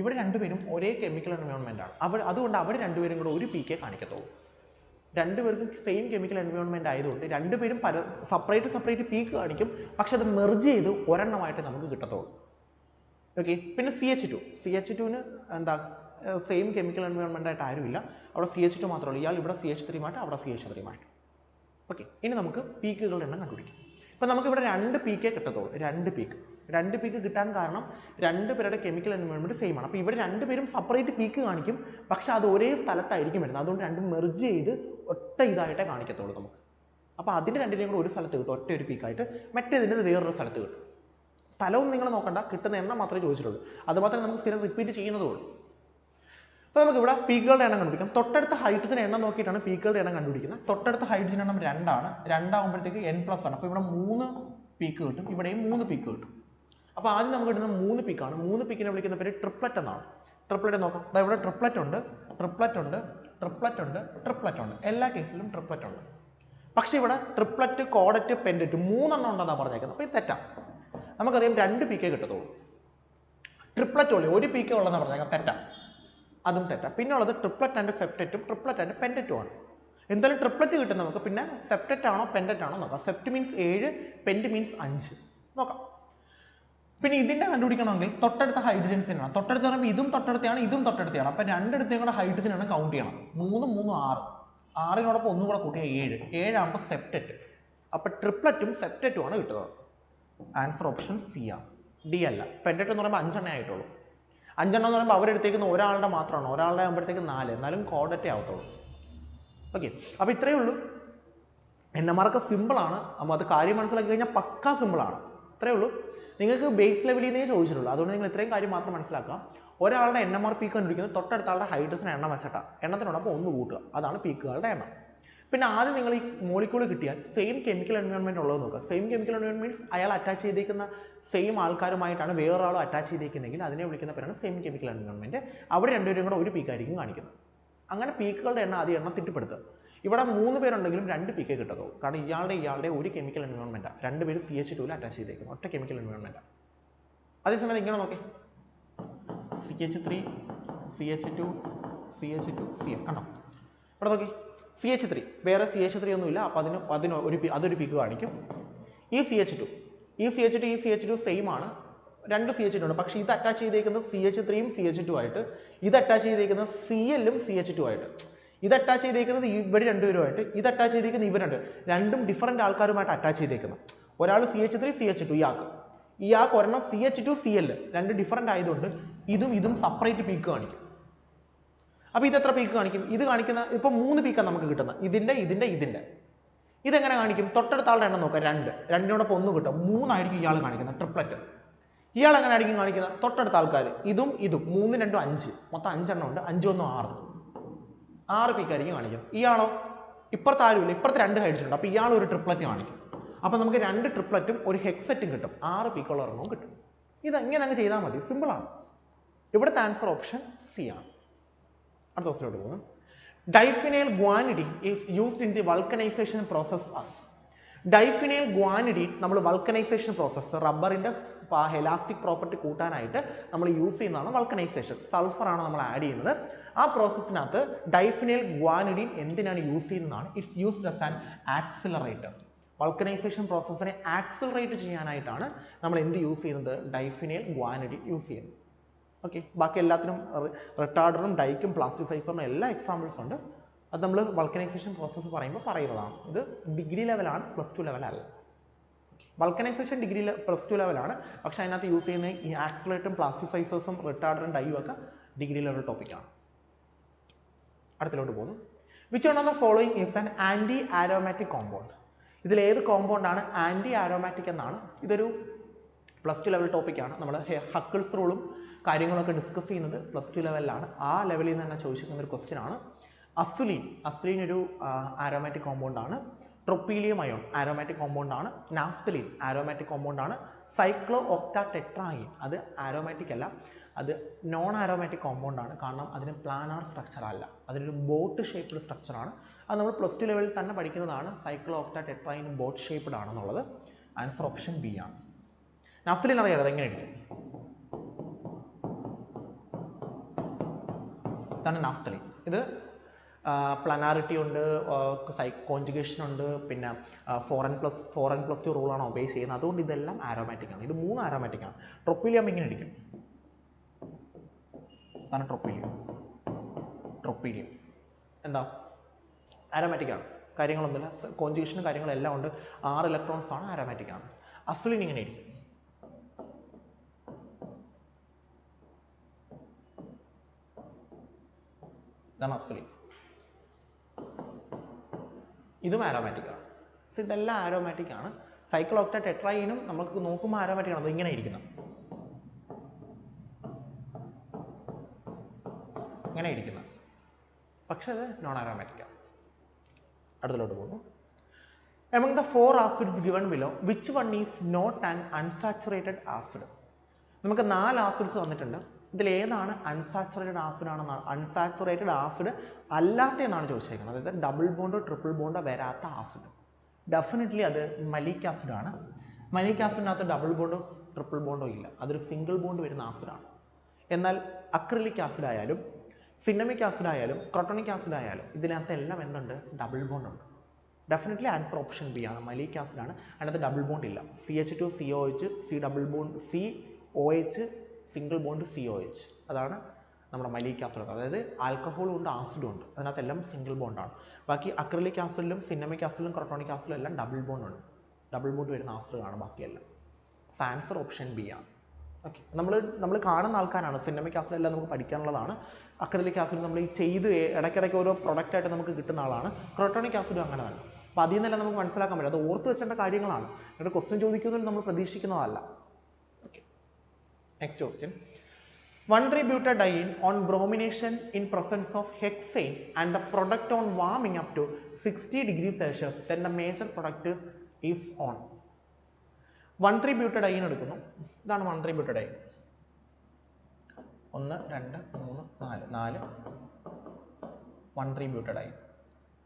ഇവിടെ രണ്ടുപേരും ഒരേ കെമിക്കൽ എൻവയോൺമെൻ്റ് ആണ്. അതുകൊണ്ട് അവർ രണ്ടുപേരും കൂടെ ഒരു പീക്കേ കാണിക്കത്തുള്ളൂ. രണ്ടുപേർക്കും സെയിം കെമിക്കൽ എൻവയോൺമെൻ്റ് ആയതുകൊണ്ട് രണ്ടുപേരും സെപ്പറേറ്റ് പീക്ക് കാണിക്കും. പക്ഷെ അത് മെർജ് ചെയ്ത് ഒരെണ്ണമായിട്ട് നമുക്ക് കിട്ടത്തുള്ളൂ. ഓക്കെ, പിന്നെ CH2ന് എന്താ സെയിം കെമിക്കൽ എൻവയോൺമെൻ്റ് ആയിട്ട് ആരുമില്ല. അവിടെ CH2 മാത്രമേ ഉള്ളൂ. ഇയാൾ ഇവിടെ CH3 മായിട്ട് അവിടെ CH3 മായിട്ട്. ഓക്കെ, ഇനി നമുക്ക് പീക്കുകളുടെ എണ്ണം കണ്ടുപിടിക്കാം. ഇപ്പം നമുക്കിവിടെ 2 പീക്കേ കിട്ടത്തുള്ളൂ. 2 പീക്ക് കിട്ടാൻ കാരണം രണ്ടുപേരുടെ കെമിക്കൽ എൻവയോൺമെൻറ്റ് സെയിം ആണ്. അപ്പോൾ ഇവിടെ രണ്ടുപേരും സെപ്പറേറ്റ് പീക്ക് കാണിക്കും, പക്ഷെ അത് ഒരേ സ്ഥലത്തായിരിക്കും വരുന്നത്. അതുകൊണ്ട് രണ്ടും മെർജ് ചെയ്ത് ഒറ്റ ഇതായിട്ടേ കാണിക്കത്തുള്ളൂ നമുക്ക്. അപ്പോൾ അതിൻ്റെ രണ്ടിനെയും കൂടെ ഒരു സ്ഥലത്ത് കിട്ടും, ഒറ്റ ഒരു പീക്കായിട്ട്. മറ്റേതിൻ്റെ വേറൊരു സ്ഥലത്ത് കിട്ടും. സ്ഥലവും നിങ്ങൾ നോക്കണ്ട, കിട്ടുന്ന എണ്ണം മാത്രമേ ചോദിച്ചിട്ടുള്ളൂ. അതുമാത്രമേ നമുക്ക് സ്ഥിരം റിപ്പീറ്റ് ചെയ്യുന്നതുള്ളൂ. അപ്പോൾ നമുക്ക് ഇവിടെ പീക്കുകളുടെ എണ്ണം കണ്ടുപിടിക്കാം. തൊട്ടടുത്ത ഹൈഡ്രജൻ എണ്ണം നോക്കിയിട്ടാണ് പീക്കുകളുടെ എണ്ണം കണ്ടുപിടിക്കുന്നത്. തൊട്ടടുത്ത ഹൈഡ്രജൻ എണ്ണം 2 ആണ്. 2 ആകുമ്പോഴത്തേക്ക് N+1. അപ്പോൾ ഇവിടെ 3 പീക്ക് കിട്ടും, ഇവിടെയും 3 പീക്ക് കിട്ടും. അപ്പോൾ ആദ്യം നമുക്ക് കിട്ടുന്ന 3 പീക്കാണ്. 3 പീക്കിനെ വിളിക്കുന്ന പേര് ട്രിപ്ലറ്റ് എന്നാണ്. ട്രിപ്ലറ്റ് നോക്കാം. അതായത് ഇവിടെ ട്രിപ്ലറ്റ് ഉണ്ട്. എല്ലാ കേസിലും ട്രിപ്ലറ്റ് ഉണ്ട്. പക്ഷേ ഇവിടെ ട്രിപ്ലറ്റ്, കോഡറ്റ്, പെൻഡറ്റ് 3 ഉണ്ടെന്നാണ് പറഞ്ഞേക്കുന്നത്. അപ്പോൾ ഇത് തെറ്റാണ്. നമുക്കറിയാം 2 പീക്കേ കിട്ടത്തുള്ളൂ. ട്രിപ്ലറ്റ് ഉള്ളൂ, 1 പീക്കേ ഉള്ളതെന്ന് പറഞ്ഞേക്കാം. തെറ്റാണ്, അതും തെറ്റാണ്. പിന്നെ ഉള്ളത് ട്രിപ്ലറ്റ് ആൻഡ് സെപ്റ്ററ്റും ട്രിപ്ലറ്റ് ആൻഡ് പെൻഡറ്റും ആണ്. എന്തായാലും ട്രിപ്ലറ്റ് കിട്ടും നമുക്ക്. പിന്നെ സെപ്റ്ററ്റ് ആണോ പെൻഡറ്റ് ആണോ നോക്കാം. സെപ്റ്റ് മീൻസ് 7, പെൻഡ് മീൻസ് 5 നോക്കാം. പിന്നെ ഇതിൻ്റെ കണ്ടുപിടിക്കണമെങ്കിൽ തൊട്ടടുത്ത ഹൈഡ്രജൻസിനാണ്. തൊട്ടടുത്ത് പറയുമ്പോൾ ഇതും തൊട്ടടുത്താണ്, ഇതും തൊട്ടടുത്താണ്. അപ്പോൾ രണ്ടിടത്തേയും കൂടെ ഹൈഡ്രജനാണ് കൗണ്ട് ചെയ്യണം. 3 3 6, 6നോടൊപ്പം ഒന്നും കൂടെ കൂട്ടിയാൽ 7, 7 ആകുമ്പോൾ സെപ്റ്ററ്റ്. അപ്പോൾ ട്രിപ്ലറ്റും സെപ്റ്ററ്റും ആണ് കിട്ടുന്നത്. ആൻസർ ഓപ്ഷൻ സി ആണ്, ഡി അല്ല. പെൻഡറ്റ് എന്ന് പറയുമ്പോൾ 5 എണ്ണേ ആയിട്ടുള്ളൂ. 5 എന്ന് പറയുമ്പോൾ അവരെടുത്തേക്കുന്ന ഒരാളുടെ മാത്രമാണ്. ഒരാളുടെ ആകുമ്പോഴത്തേക്ക് 4, എന്നാലും കോഡറ്റേ ആവത്തുള്ളൂ. ഓക്കെ, അപ്പോൾ ഇത്രയേ ഉള്ളൂ. NMR ഒക്കെ സിമ്പിളാണ്. അപ്പോൾ അത് കാര്യം മനസ്സിലാക്കി കഴിഞ്ഞാൽ പക്കാ സിമ്പിളാണ്. ഇത്രയേ ഉള്ളൂ. നിങ്ങൾക്ക് ബേസ് ലെവലിൽ നിന്നേ ചോദിച്ചിട്ടുള്ളൂ. അതുകൊണ്ട് നിങ്ങൾ ഇത്രയും കാര്യം മാത്രം മനസ്സിലാക്കുക. ഒരാളുടെ NMR പീക്ക് കണ്ടുപിടിക്കുന്നത് തൊട്ടടുത്ത ആളുടെ ഹൈഡ്രജൻ എണ്ണം വെച്ചിട്ടാണ്. എണ്ണത്തിനോടൊപ്പം 1 കൂട്ടുക, അതാണ് പീക്കുകളുടെ എണ്ണം. പിന്നെ ആദ്യം നിങ്ങൾ ഈ മോളിക്യൂൾ കിട്ടിയാൽ സെയിം കെമിക്കൽ എൻവയോൺമെൻറ്റ് ഉള്ളത് നോക്കുക. സെയിം കെമിക്കൽ എൻവയോൺമെൻറ്റ് മീൻസ് അയാൾ അറ്റാച്ച് ചെയ്തേക്കുന്ന സെയിം ആൾക്കാരുമായിട്ടാണ് വേറൊരാളും അറ്റാച്ച് ചെയ്തേക്കുന്നതെങ്കിൽ അതിനെ വിളിക്കുന്ന പേരാണ് സെയിം കെമിക്കൽ എൻവയോൺമെൻറ്റ്. അവിടെ രണ്ടുപേരും കൂടെ ഒരു പീക്കായിരിക്കും കാണിക്കുന്നത്. അങ്ങനെ പീക്കുകളുടെ എണ്ണം ആദ്യം എണ്ണം തിട്ടപ്പെടുത്തുക. ഇവിടെ 3 പേരുണ്ടെങ്കിലും 2 പീക്കേ കിട്ടത്തുള്ളൂ. കാരണം ഇയാളുടെ ഒരു കെമിക്കൽ എൻവയോൺമെൻറ്റാണ്. 2 പേര് CH2ൽ അറ്റാച്ച് ചെയ്തേക്കുന്നത്, ഒറ്റ കെമിക്കൽ എൻവയോൺമെൻറ്റാണ്. അതേസമയം ഇങ്ങനെ നോക്കി CH3 CH2 CH2 CH കണ്ടോ? ഇവിടെ നോക്കി CH3 വേറെ CH3 ഒന്നുമില്ല. അപ്പോൾ അതൊരു പീക്ക് കാണിക്കും. ഈ CH2 സെയിം ആണ്. 2 CH2 ഉണ്ട്. പക്ഷേ ഇത് അറ്റാച്ച് ചെയ്തേക്കുന്നത് CH3യും CH2 ആയിട്ട്, ഇത് അറ്റാച്ച് ചെയ്തേക്കുന്നത് Clഉം CH2 ആയിട്ട്, ഇത് അറ്റാച്ച് ചെയ്തേക്കുന്നത് ഇവർ രണ്ടുപേരുമായിട്ട്, ഇത് അറ്റാച്ച് ചെയ്തേക്കുന്നത് ഇവരുണ്ട്. രണ്ടും ഡിഫറൻറ്റ് ആൾക്കാരുമായിട്ട് അറ്റാച്ച് ചെയ്തേക്കുന്നത്. ഒരാൾ CH3 CH2 ഇയാൾക്ക് ഒരെണ്ണം CH2Cl രണ്ട് ഡിഫറൻറ്റ് ആയതുകൊണ്ട് ഇതും സെപ്പറേറ്റ് പീക്ക് കാണിക്കും. അപ്പോൾ ഇത് എത്ര പീക്ക് കാണിക്കും? ഇത് കാണിക്കുന്ന ഇപ്പോൾ 3 പീക്കാണ് നമുക്ക് കിട്ടുന്നത്, ഇതിൻ്റെ. ഇതെങ്ങനെ കാണിക്കും? തൊട്ടടുത്ത ആളുടെ എണ്ണം നോക്കാം, 2. 2നോടൊപ്പം 1 കിട്ടും, 3 ആയിരിക്കും ഇയാൾ കാണിക്കുന്നത്, ട്രിപ്ലറ്റ്. ഇയാൾ എങ്ങനെ ആയിരിക്കും കാണിക്കുന്നത്? തൊട്ടടുത്ത ആൾക്കാർ ഇതും 3, 2, 5, മൊത്തം 5 എണ്ണം ഉണ്ട്, 5, 1, 6 പീക്കായിരിക്കും കാണിക്കുന്നത്. ഇയാളോ ഇപ്പുറത്ത് ആരുമില്ല, ഇപ്പുറത്ത് 2 ഹൈഡ്രജൻ ഉണ്ട്, അപ്പോൾ ഇയാൾ ഒരു ട്രിപ്ലറ്റ് കാണിക്കും. അപ്പോൾ നമുക്ക് 2 ട്രിപ്ലറ്റും ഒരു ഹെക്സറ്റും കിട്ടും, 6 പീക്കുള്ള ഒരെണ്ണവും കിട്ടും. ഇതെങ്ങനെ അങ്ങ് ചെയ്താൽ മതി, സിമ്പിളാണ്. ഇവിടുത്തെ ആൻസർ ഓപ്ഷൻ സി ആണ്. അടുത്ത ദിവസത്തിലോട്ട് പോകുന്നു. Diphenyl guanidine is used in the vulcanization process as. Diphenyl guanidine നമ്മൾ വൾക്കനൈസേഷൻ പ്രോസസ്സ്, റബ്ബറിൻ്റെ എലാസ്റ്റിക് പ്രോപ്പർട്ടി കൂട്ടാനായിട്ട് നമ്മൾ യൂസ് ചെയ്യുന്നതാണ് വൾക്കനൈസേഷൻ. സൾഫറാണ് നമ്മൾ ആഡ് ചെയ്യുന്നത്. ആ പ്രോസസ്സിനകത്ത് ഡൈഫിനൈൽ ഗ്വാനിഡിൻ എന്തിനാണ് യൂസ് ചെയ്യുന്നതാണ്? It's used as an accelerator. Vulcanization പ്രോസസ്സിനെ ആക്സിലറേറ്റ് ചെയ്യാനായിട്ടാണ് നമ്മൾ എന്ത് യൂസ് ചെയ്യുന്നത്? ഡൈഫിനൈൽ ഗ്വാനിഡിൻ യൂസ് ചെയ്യുന്നത്. ഓക്കെ, ബാക്കി എല്ലാത്തിനും റിട്ടാർഡറും ഡൈക്കും പ്ലാസ്റ്റിസൈസറിനും എല്ലാ എക്സാമ്പിൾസ് ഉണ്ട്. അത് നമ്മൾ വൾക്കനൈസേഷൻ പ്രോസസ്സ് പറയുമ്പോൾ പറയുന്നതാണ്. ഇത് ഡിഗ്രി ലെവലാണ്, +2 ലെവലല്ല. വൾക്കനൈസേഷൻ ഡിഗ്രി +2 ലെവലാണ്, പക്ഷേ അതിനകത്ത് യൂസ് ചെയ്യുന്ന ഈ ആക്സിലേറ്ററും പ്ലാസ്റ്റിസൈസേഴ്സും റിട്ടാർഡറും ഡൈയും ഒക്കെ ഡിഗ്രി ലെവൽ ടോപ്പിക്കാണ്. അടുത്തിലോട്ട് പോകുന്നു. Which one of the following is an anti aromatic compound? ഇതിലേത് കോമ്പൗണ്ടാണ് ആൻറ്റി ആരോമാറ്റിക് എന്നാണ്? ഇതൊരു +2 ലെവൽ ടോപ്പിക്കാണ്. നമ്മൾ ഹക്കിൾസ് റൂളും കാര്യങ്ങളൊക്കെ ഡിസ്കസ് ചെയ്യുന്നത് +2 ലെവലിലാണ്. ആ ലെവലിൽ നിന്ന് തന്നെ ചോദിച്ചിരിക്കുന്ന ഒരു ക്വസ്റ്റ്യൻ ആണ്. അസുലീൻ ഒരു ആരോമാറ്റിക് കോമ്പൗണ്ടാണ്. ട്രൊപ്പീലിയം അയോൺ ആരോമാറ്റിക് കോമ്പൗണ്ടാണ്. നാഫ്തലീൻ ആരോമാറ്റിക് കോമ്പൗണ്ടാണ്. സൈക്ലോ ഒക്ടാ ടെട്രായിൻ അത് ആരോമാറ്റിക് അല്ല, അത് നോൺ ആരോമാറ്റിക് കോമ്പൗണ്ടാണ്. കാരണം അതിന് പ്ലാനാർ സ്ട്രക്ചർ അല്ല, അതിനൊരു ബോട്ട് ഷേപ്പ്ഡ് സ്ട്രക്ചറാണ്. അത് നമ്മൾ +2 ലെവലിൽ തന്നെ പഠിക്കുന്നതാണ്. സൈക്ലോ ഒക്ടാ ടെട്രായിൻ ബോട്ട് ഷേപ്പ്ഡ് ആണെന്നുള്ളത്. ആൻസർ ഓപ്ഷൻ ബി ആണ്. നാഫ്തലീൻ അറിയാതെ അതെങ്ങനെയുണ്ട്? ഇതാണ് നാഫ്തലീൻ. ഇത് പ്ലാനാറിറ്റി ഉണ്ട്, കോൺജുഗേഷൻ ഉണ്ട്, പിന്നെ 4n+2 റൂളാണ് ഒബേ ചെയ്യുന്നത്. അതുകൊണ്ട് ഇതെല്ലാം ആരോമാറ്റിക് ആണ്. ഇത് 3 ആരോമാറ്റിക് ആണ്. ട്രൊപ്പീലിയം ഇങ്ങനെ ഇരിക്കും, ഇതാണ് ട്രൊപ്പീലിയം എന്താ ആരോമാറ്റിക് ആണ്, കാര്യങ്ങളൊന്നുമില്ല, കോൺജുഗേഷനും കാര്യങ്ങളെല്ലാം ഉണ്ട്, 6 ഇലക്ട്രോൺസ് ആണ്, ആരോമാറ്റിക് ആണ്. അസുലിൻ ഇങ്ങനെ ഇരിക്കും, ഇതാണ് അസുലിൻ, ഇതും ആരോമാറ്റിക് ആണ്. സോ ഇതെല്ലാം ആരോമാറ്റിക് ആണ്. സൈക്ലോ ഒക്ടാ ടെട്രായിനും നമുക്ക് നോക്കുമ്പോൾ ആരോമാറ്റിക് ആണ്, അത് ഇങ്ങനെ ഇരിക്കുന്നത്, ഇങ്ങനെ ഇരിക്കുന്നത്, പക്ഷെ അത് നോൺ ആരോമാറ്റിക് ആണ്. അടുത്തിലോട്ട് പോകുന്നു. Among the 4 acids given below, which one is not an unsaturated acid? നമുക്ക് 4 ആസിഡ്സ് വന്നിട്ടുണ്ട്. ഇതിൽ ഏതാണ് അൺസാച്ചുറേറ്റഡ് ആസിഡ് ആണെന്ന്? അൺസാച്ചുറേറ്റഡ് ആസിഡ് അല്ലാത്ത എന്നാണ് ചോദിച്ചേക്കുന്നത്. അതായത് ഡബിൾ ബോണ്ടോ ട്രിപ്പിൾ ബോണ്ടോ വരാത്ത ആസിഡ്. ഡെഫിനറ്റ്ലി അത് മലിക് ആസിഡ് ആണ്. മലിക് ആസിഡിനകത്ത് ഡബിൾ ബോണ്ടോ ട്രിപ്പിൾ ബോണ്ടോ ഇല്ല, അതൊരു സിംഗിൾ ബോണ്ട് വരുന്ന ആസിഡാണ്. എന്നാൽ അക്രിലിക് ആസിഡ് ആയാലും സിന്നമിക് ആസിഡ് ആയാലും ക്രോട്ടോണിക് ആസിഡ് ആയാലും ഇതിനകത്ത് എല്ലാം എന്തുണ്ട്? ഡബിൾ ബോണ്ട് ഉണ്ട്. ഡെഫിനറ്റ്ലി ആൻസർ ഓപ്ഷൻ ബി ആണ്, മലിക് ആസിഡ് ആണ്. അതിനകത്ത് ഡബിൾ ബോണ്ട് ഇല്ല. CH2COH, C double bond COH, single bond COH, അതാണ് നമ്മുടെ മലിക് ആസിഡ്. അതായത് ആൽക്കഹോളും ഉണ്ട് ആസിഡും ഉണ്ട്, അതിനകത്തെല്ലാം സിംഗിൾ ബോണ്ടാണ്. ബാക്കി അക്രിലിക് ആസിഡിലും സിന്നമിക് ആസിഡിലും ക്രോട്ടോണിക് ആസിഡിലും എല്ലാം ഡബിൾ ബോണ്ട് ഉണ്ട്, ഡബിൾ ബോണ്ട് വരുന്ന ആസിഡാണ് ബാക്കിയെല്ലാം. ആൻസർ ഓപ്ഷൻ ബി ആണ്. ഓക്കെ, നമ്മൾ കാണുന്ന ആൾക്കാരാണ്. സിന്നമിക് ആസിഡ് എല്ലാം നമുക്ക് പഠിക്കാനുള്ളതാണ്. അക്രിലിക് ആസിഡ് നമ്മൾ ഈ ചെയ്ത് ഇടയ്ക്കിടയ്ക്ക് ഓരോ പ്രൊഡക്റ്റായിട്ട് നമുക്ക് കിട്ടുന്ന ആളാണ്. ക്രോട്ടോണിക് ആസിഡും അങ്ങനെ തന്നെ. അപ്പോൾ അതിൽ നിന്നെല്ലാം നമുക്ക് മനസ്സിലാക്കാൻ പറ്റും. അത് ഓർത്ത് വെച്ചേണ്ട കാര്യങ്ങളാണ്, എന്നിട്ട് ക്വസ്റ്റ്യൻ ചോദിക്കുന്നതിൽ നമ്മൾ പ്രതീക്ഷിക്കുന്നതല്ല. Okay, next question. 1,3-butadiene on bromination in presence of hexane and the product on warming up to 60 degrees Celsius, then the major product is on. 1,3-butadiene എടുക്കുന്നു. ഇതാണ് 1,3-butadiene. 1 2 3 4 1,3-butadiene.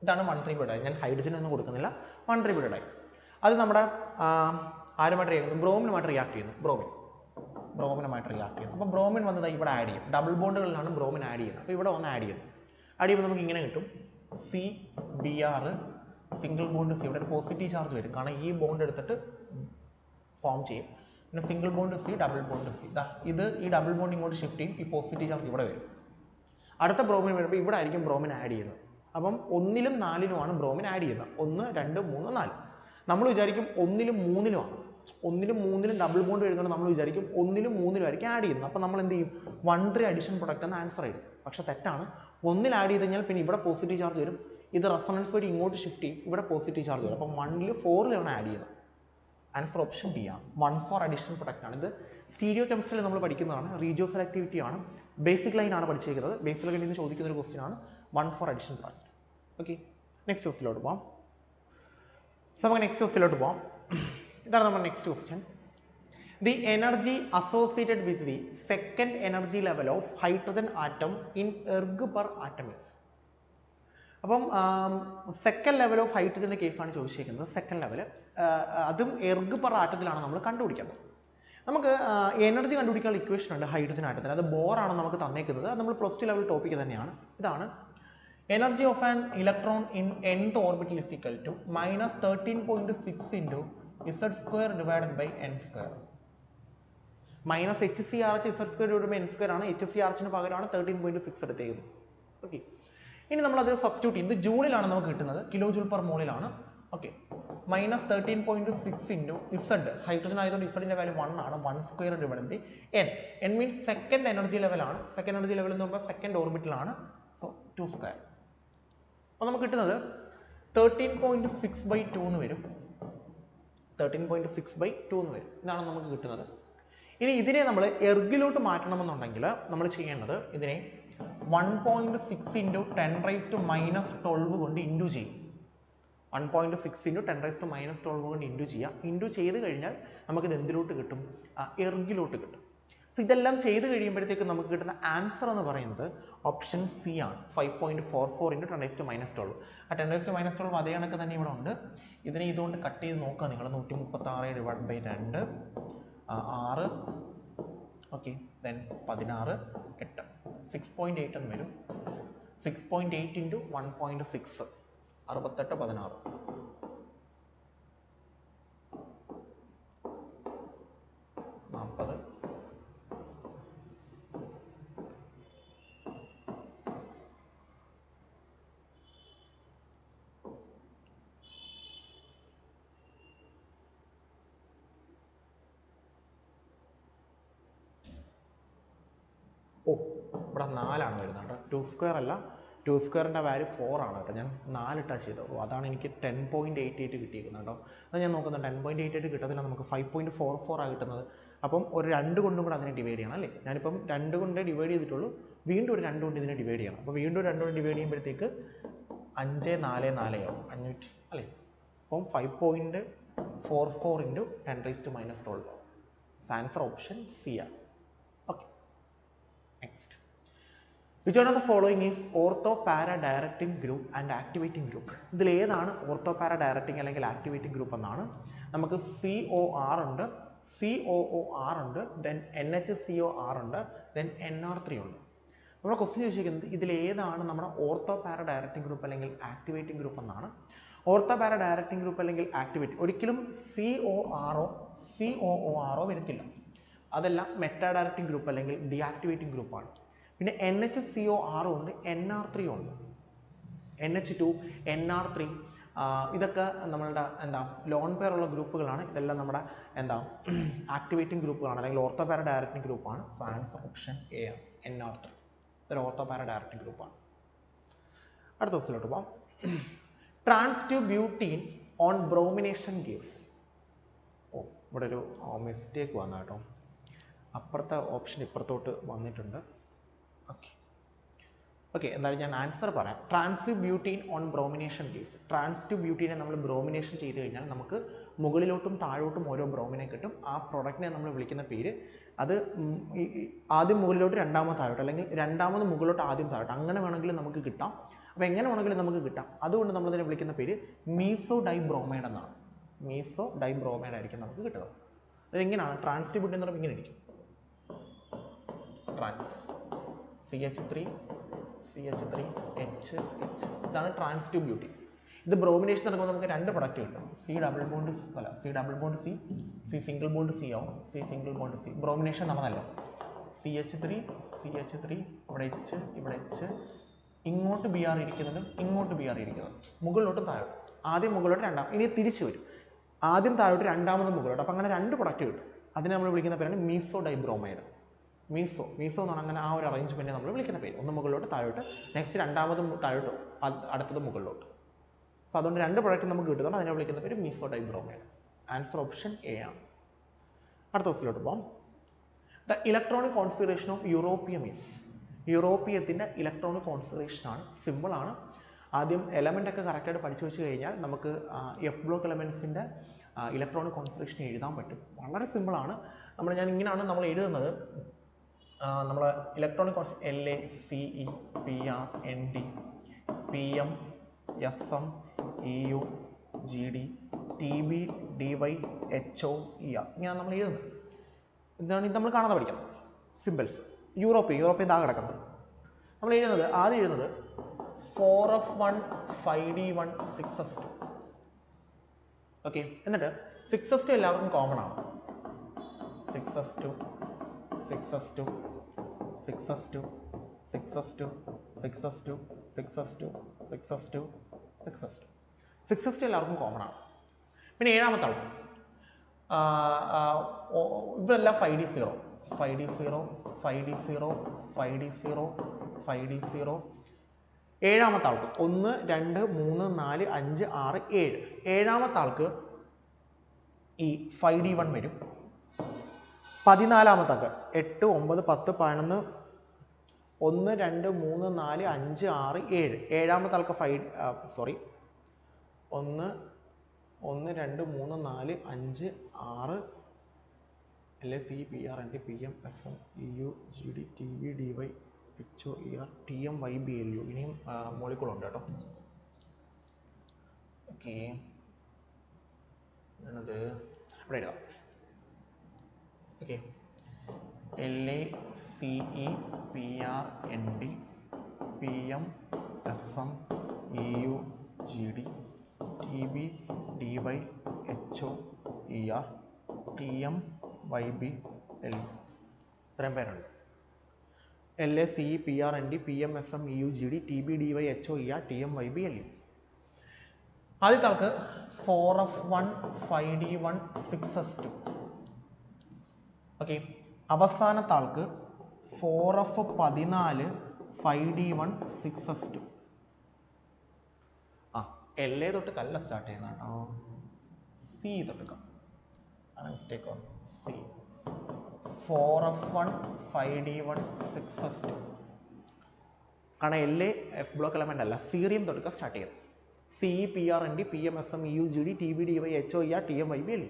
ഇതാണ് 1,3-butadiene. ഞാൻ ഹൈഡ്രജൻ ഒന്നും കൊടുക്കുന്നില്ല. 1,3-butadiene അത് നമ്മുടെ ആരുമായിട്ട് ചെയ്യുന്നു? ബ്രോമിനുമായിട്ട് റിയാക്ട് ചെയ്യുന്നു. ബ്രോമിനുമായിട്ട് റിയാക്ട് ചെയ്യുന്നു. അപ്പോൾ ബ്രോമിൻ വന്നത് ഇവിടെ ആഡ് ചെയ്യും. ഡബിൾ ബോണ്ടുകളിലാണ് ബ്രോമിൻ ആഡ് ചെയ്യുന്നത്. അപ്പോൾ ഇവിടെ ഒന്ന് ആഡ് ചെയ്യുന്നു. ആഡ് ചെയ്യുമ്പോൾ നമുക്ക് ഇങ്ങനെ കിട്ടും CBr സിംഗിൾ ബോണ്ട് C. ഇവിടെ ഒരു പോസിറ്റീവ് ചാർജ് വരും, കാരണം ഈ ബോണ്ട് എടുത്തിട്ട് ഫോം ചെയ്യും. പിന്നെ single bond C, double bond C. ഇത് ഈ ഡബിൾ ബോണ്ട് ഇങ്ങോട്ട് ഷിഫ്റ്റ് ചെയ്യും, ഈ പോസിറ്റീവ് ചാർജ് ഇവിടെ വരും. അടുത്ത ബ്രോമിൻ വരുമ്പോൾ ഇവിടെ ആയിരിക്കും ബ്രോമിൻ ആഡ് ചെയ്യുന്നത്. അപ്പം 1ലും 4ലുമാണ് ബ്രോമിൻ ആഡ് ചെയ്യുന്നത്. 1 2 3 4. നമ്മൾ വിചാരിക്കും ഒന്നിലും മൂന്നിലുമാണ്, ഒന്നിലും മൂന്നിലും ഡബിൾ ബോണ്ട് എഴുതുന്നത് നമ്മൾ വിചാരിക്കും ഒന്നിലും മൂന്നിലും ആയിരിക്കും ആഡ് ചെയ്യുന്നത്. അപ്പോൾ നമ്മൾ എന്ത് ചെയ്യും 1,3 അഡീഷൻ പ്രൊഡക്റ്റ് എന്ന് ആൻസർ എഴുതും. പക്ഷേ തെറ്റാണ്. ഒന്നിൽ ആഡ് ചെയ്ത് കഴിഞ്ഞാൽ പിന്നെ ഇവിടെ പോസിറ്റീവ് ചാർജ് വരും, ഇത് റെസൊണൻസ് വഴി ഇങ്ങോട്ട് ഷിഫ്റ്റ് ചെയ്യും, ഇവിടെ പോസിറ്റീവ് ചാർജ് വരും. അപ്പം 1ൽ 4ലാണ് ആഡ് ചെയ്യുന്നത്. ആൻസർ ഓപ്ഷൻ ബി ആണ്. 1,4 അഡീഷണൽ പ്രൊഡക്റ്റ് ആണ്. ഇത് സ്റ്റീരിയോ കെമിസ്ട്രിയിൽ നമ്മൾ പഠിക്കുന്നതാണ്. റീജിയോ സെലക്ടിവിറ്റി ആണ്, ബേസിക് ലൈൻ ആണ് പഠിച്ചിരിക്കുന്നത്. ബേസിക് ലൈനിൽ നിന്ന് ചോദിക്കുന്ന ഒരു ക്വസ്റ്റ്യൻ ആണ് 1,4 അഡീഷണൽ പ്രൊഡക്റ്റ്. ഓക്കെ, നെക്സ്റ്റ് ക്വസ്റ്റിലോട്ട് പോകാം. സോ നമുക്ക് നെക്സ്റ്റ് ക്വസ്റ്റിലോട്ട് പോകാം. ഇതാണ് നമ്മുടെ next question. The energy associated with the second energy level of hydrogen atom in erg per atom is. അപ്പം സെക്കൻഡ് ലെവൽ ഓഫ് ഹൈഡ്രജൻ്റെ കേസാണ് ചോദിച്ചിരിക്കുന്നത്. സെക്കൻഡ് ലെവൽ അതും എർഗ് പെർ ആറ്റത്തിലാണ് നമ്മൾ കണ്ടുപിടിക്കേണ്ടത്. നമുക്ക് എനർജി കണ്ടുപിടിക്കാനുള്ള ഇക്വേഷൻ ഉണ്ട് ഹൈഡ്രജൻ ആറ്റത്തിന്. അത് ബോറാണ് നമുക്ക് തന്നേക്കുന്നത്. അത് നമ്മൾ +2 ലെവൽ ടോപ്പിക്ക് തന്നെയാണ്. ഇതാണ് energy of an electron in nth orbital is equal to -13.6 into Z² divided by n². -HCRH Z² divided by n² ആണ്. HCRHന് പകരമാണ് 13.6 എടുത്തേക്കുന്നത്. ഓക്കെ, ഇനി നമ്മളത് സബ്സ്റ്റിറ്റ്യൂട്ട് ചെയ്യും. ഇത് ജൂളിലാണ് നമുക്ക് കിട്ടുന്നത്, കിലോ ജൂൾ പെർ മോളിലാണ്. ഓക്കെ, -13.6 ഇൻറ്റു Z, ഹൈഡ്രജൻ ആയതുകൊണ്ട് ഇസഡിൻ്റെ വാല്യൂ 1 ആണ്. 1² divided by n means second energy ലെവലാണ്. സെക്കൻഡ് എനർജി ലെവൽ എന്ന് പറയുമ്പോൾ സെക്കൻഡ് ഓർബിറ്റിലാണ്. സോ 2². അപ്പോൾ നമുക്ക് കിട്ടുന്നത് 13.6/2 എന്ന് വരും. 13.6/2 എന്ന് വരും. ഇതാണ് നമുക്ക് കിട്ടുന്നത്. ഇനി ഇതിനെ നമ്മൾ എർഗിലോട്ട് മാറ്റണമെന്നുണ്ടെങ്കിൽ നമ്മൾ ചെയ്യേണ്ടത് ഇതിനെ 1.6 ഇൻറ്റു 10⁻⁻12 കൊണ്ട് ഇൻറ്റു ചെയ്യും. 1.6 ഇൻറ്റു 10⁻⁻12 കൊണ്ട് ഇൻറ്റു ചെയ്യാം. ഇൻറ്റു ചെയ്ത് കഴിഞ്ഞാൽ നമുക്കിത് എന്തിലോട്ട് കിട്ടും? എർഗിലോട്ട് കിട്ടും. സോ ഇതെല്ലാം ചെയ്ത് കഴിയുമ്പോഴത്തേക്ക് നമുക്ക് കിട്ടുന്ന ആൻസർ എന്ന് പറയുന്നത് ഓപ്ഷൻ സി ആണ്. 5.44 ഇൻറ്റു 10⁻⁻12. ആ 10⁻⁻12 അതേ കണക്ക് തന്നെ ഇവിടെ ഉണ്ട്. ഇതിനെ ഇതുകൊണ്ട് കട്ട് ചെയ്ത് നോക്കുക നിങ്ങൾ. 136 ഡിവൈഡ് ബൈ 2 6. ഓക്കെ, ദെൻ 16 8 6.8 എന്ന് വരും. 6.8 ഇൻറ്റു 1.6 68 16. ഓ, ഇവിടെ 4 വരുന്നത് കേട്ടോ. 2² അല്ല, 2²ൻ്റെ വാല്യൂ 4 ആണ് കേട്ടോ. ഞാൻ 4 ഇട്ടാ ചെയ്തത്. അതാണ് എനിക്ക് 10.88 കിട്ടിയിരിക്കുന്നത് കേട്ടോ. അത് ഞാൻ നോക്കുന്നത് 10.88 കിട്ടത്തില്ല, നമുക്ക് 5.44 ആണ് കിട്ടുന്നത്. അപ്പം ഒരു 2 കൊണ്ടും കൂടെ അതിനെ ഡിവൈഡ് ചെയ്യണം അല്ലേ. ഞാനിപ്പം 2 കൊണ്ട് ഡിവൈഡ് ചെയ്തിട്ടുള്ളൂ. വീണ്ടും ഒരു 2 കൊണ്ട് ഇതിനെ ഡിവൈഡ് ചെയ്യണം. അപ്പോൾ വീണ്ടും 2 കൊണ്ട് ഡിവൈഡ് ചെയ്യുമ്പോഴത്തേക്ക് 544 ആവും. 500 അല്ലേ. അപ്പം 5.44 ഇൻറ്റു 10⁻⁻12. ആൻസർ ഓപ്ഷൻ സി ആണ്. Okay, next. Which one of the following is ortho-para-directing group and activating group? ഇതിൽ ഏതാണ് ortho-para-directing അല്ലെങ്കിൽ ആക്ടിവേറ്റിംഗ് ഗ്രൂപ്പ് എന്നാണ്. നമുക്ക് COR ഉണ്ട്, COOR ഉണ്ട്, ദെൻ NHCOR ഉണ്ട്, ദെൻ NR3 ഉണ്ട്. നമ്മുടെ ക്വസ്റ്റ്യൻ ചോദിച്ചിരിക്കുന്നത് ഇതിൽ ഏതാണ് നമ്മുടെ ortho-para-directing ഗ്രൂപ്പ് അല്ലെങ്കിൽ ആക്ടിവേറ്റിംഗ് ഗ്രൂപ്പ് എന്നാണ്. ortho-para-directing ഗ്രൂപ്പ് അല്ലെങ്കിൽ ആക്ടിവേറ്റ് ഒരിക്കലും COORO വരത്തില്ല. അതെല്ലാം മെറ്റാ-ഡയറക്റ്റിംഗ് ഗ്രൂപ്പ് അല്ലെങ്കിൽ ഡീആക്ടിവേറ്റിംഗ് ഗ്രൂപ്പാണ്. പിന്നെ NHCOR ഉണ്ട്, NR3 ഉണ്ട്. NH2 NR3 ഇതൊക്കെ നമ്മളുടെ ലോൺ പെയർ ഉള്ള ഗ്രൂപ്പുകളാണ്. ഇതെല്ലാം നമ്മുടെ ആക്ടിവേറ്റിംഗ് ഗ്രൂപ്പുകളാണ് അല്ലെങ്കിൽ ortho-para-directing ഗ്രൂപ്പാണ്. ആൻസർ ഓപ്ഷൻ എ ആണ്, NR3. ഇതൊരു ortho-para-directing ഗ്രൂപ്പാണ്. അടുത്ത ക്വസ്റ്റ്യനിലോട്ട് പോകാം. ട്രാൻസ്-2-ബ്യൂട്ടീൻ ഓൺ ബ്രോമിനേഷൻ ഗീവ്സ്. ഓ, ഇവിടെ ഒരു മിസ്റ്റേക്ക് വന്നു കേട്ടോ. അപ്പുറത്തെ ഓപ്ഷൻ ഇപ്പുറത്തോട്ട് വന്നിട്ടുണ്ട്. ഓക്കെ, എന്തായാലും ഞാൻ ആൻസർ പറയാം. ട്രാൻസ്-2-ബ്യൂട്ടീൻ ഓൺ ബ്രോമിനേഷൻ ഗീവ്സ്. ട്രാൻസ്-2-ബ്യൂട്ടീനെ നമ്മൾ ബ്രോമിനേഷൻ ചെയ്ത് കഴിഞ്ഞാൽ നമുക്ക് മുകളിലോട്ടും താഴോട്ടും ഓരോ ബ്രോമിനെ കിട്ടും. ആ പ്രൊഡക്റ്റിനെ നമ്മൾ വിളിക്കുന്ന പേര് അത് ആദ്യം മുകളിലോട്ട് രണ്ടാമത് താഴോട്ട് അല്ലെങ്കിൽ രണ്ടാമത് മുകളിലോട്ട് ആദ്യം താഴോട്ട് അങ്ങനെ വേണമെങ്കിലും നമുക്ക് കിട്ടാം. അപ്പോൾ എങ്ങനെ വേണമെങ്കിലും നമുക്ക് കിട്ടാം. അതുകൊണ്ട് നമ്മളതിനെ വിളിക്കുന്ന പേര് മീസോ ഡൈബ്രോമൈഡ് എന്നാണ്. മീസോ ഡൈബ്രോമൈഡ് ആയിരിക്കും നമുക്ക് കിട്ടുന്നത്. അതെങ്ങനെയാണ് ട്രാൻസ്-2-ബ്യൂട്ടീൻ എന്ന് പറയുമ്പോൾ ഇങ്ങനെ ഇരിക്കും. Trans CH3 CH3 H H ഇതാണ് ട്രാൻസ്-2-ബ്യൂട്ടീൻ. ഇത് ബ്രോമിനേഷൻ നടക്കുമ്പോൾ നമുക്ക് 2 പ്രൊഡക്റ്റ് കിട്ടും. C double bond C, C single bond C ആവും, C single bond C. Bromination നടന്നല്ലോ. CH3 ഇവിടെ H ഇവിടെ H, ഇങ്ങോട്ട് Br ഇരിക്കുന്നതും ഇങ്ങോട്ട് Br ഇരിക്കുന്നതും മുകളിലോട്ട് താഴോട്ട്. ആദ്യം മുകളിലോട്ട് രണ്ടാം, ഇനി തിരിച്ചു വരും. ആദ്യം താഴോട്ട് രണ്ടാമത് മുകളിലോട്ട്. അപ്പോൾ അങ്ങനെ രണ്ട് പ്രൊഡക്റ്റ് കിട്ടും. അതിനെ നമ്മൾ വിളിക്കുന്ന പേരാണ് മീസോ ഡൈബ്രോമൈഡ്. മീസോ എന്ന് പറഞ്ഞാൽ അങ്ങനെ ആ ഒരു അറേഞ്ച്മെൻറ്റ് നമ്മൾ വിളിക്കുന്ന പേര്. ഒന്ന് മുകളിലോട്ട് താഴോട്ട്, നെക്സ്റ്റ് രണ്ടാമത് താഴോട്ട്, അടുത്തത് മുകളിലോട്ട്. സോ അതുകൊണ്ട് രണ്ട് പ്രൊഡക്റ്റ് നമുക്ക് കിട്ടുന്നുണ്ട്. അതിനെ വിളിക്കുന്ന പേര് meso dibromide. Answer option A ആണ്. അടുത്ത ക്വസ്റ്റിലോട്ട് പോകാം. The electronic configuration of europium is. യൂറോപ്പിയത്തിൻ്റെ ഇലക്ട്രോണിക് കോൺഫിഗറേഷനാണ്, സിമ്പിളാണ്. ആദ്യം എലമെൻ്റ് ഒക്കെ കറക്റ്റായിട്ട് പഠിച്ചു വെച്ച് കഴിഞ്ഞാൽ നമുക്ക് എഫ് ബ്ലോക്ക് എലമെൻസിൻ്റെ ഇലക്ട്രോണിക് കോൺഫിഗറേഷൻ എഴുതാൻ പറ്റും. വളരെ സിമ്പിളാണ്. ഞാൻ ഇങ്ങനെയാണ് നമ്മൾ എഴുതുന്നത്. നമ്മൾ electronic configuration LA CE PR ND PM SM EU GD TB DY HO ER ഇങ്ങനെയാണ് നമ്മൾ എഴുതുന്നത്. ഇതാണ് ഇത് നമ്മൾ കാണാതെ പഠിക്കണം. സിമ്പിൾസ്. യൂറോപ്യൻ താഴെ കിടക്കുന്നത് നമ്മൾ എഴുതുന്നത്, ആദ്യം എഴുതുന്നത് 4F1 5D1 6S2. ഓക്കെ, എന്നിട്ട് 6S2 എല്ലാവർക്കും കോമൺ ആണ്. 6S2 6S2 6S2 6S2 6S2 6S2 6S2 6S2 6S2 എല്ലാവർക്കും കോമൺ ആണ്. പിന്നെ ഏഴാമത്തെ ആൾ ഇവരെല്ലാം 5D0 5D0 5D0 5D0 5D0. ഏഴാമത്തെ ആൾക്ക് 1 2 3 4 5 6 7. ഏഴാമത്തെ ആൾക്ക് ഈ 5D1 വരും. 14ാമത്തെ ആൾക്ക് 8 9 10 11 1 2 3 4 5 6 7. ഏഴാമത്തെ ആൾക്ക് 1 1 2 3 4 5 6 LA CE PR ND PM SM EU GD TB DY HO ER TM YB LU. ഇനിയും മോളിക്കൂളുണ്ട് കേട്ടോ. ഓക്കെ, ഞാനത് ഇവിടെ എഴുതാം. Okay, LA CE PR ND PM SM EU GD TB DY HO ER TM YB LU. ഇത്രയും പേരുണ്ട്. LA CE PR ND PM SM EU GD TB DY HO ER TM YB LU. ആദ്യത്തെ ആൾക്ക് 4F1 5D1 6S2. Okay, അവസാനത്തെ ആൾക്ക് 4F14 5D1 6S2. LA തൊട്ട് കല്ല start ചെയ്യുന്നതാണോ? C തൊട്ട് mistake of C. 4F1 5D1 6S2. കാരണം LA F block element അല്ല, സീറിയം തൊട്ട് സ്റ്റാർട്ട് ചെയ്യുന്നത്. CE PR ND PM SM EU GD TB DY HO ER TM YB LU.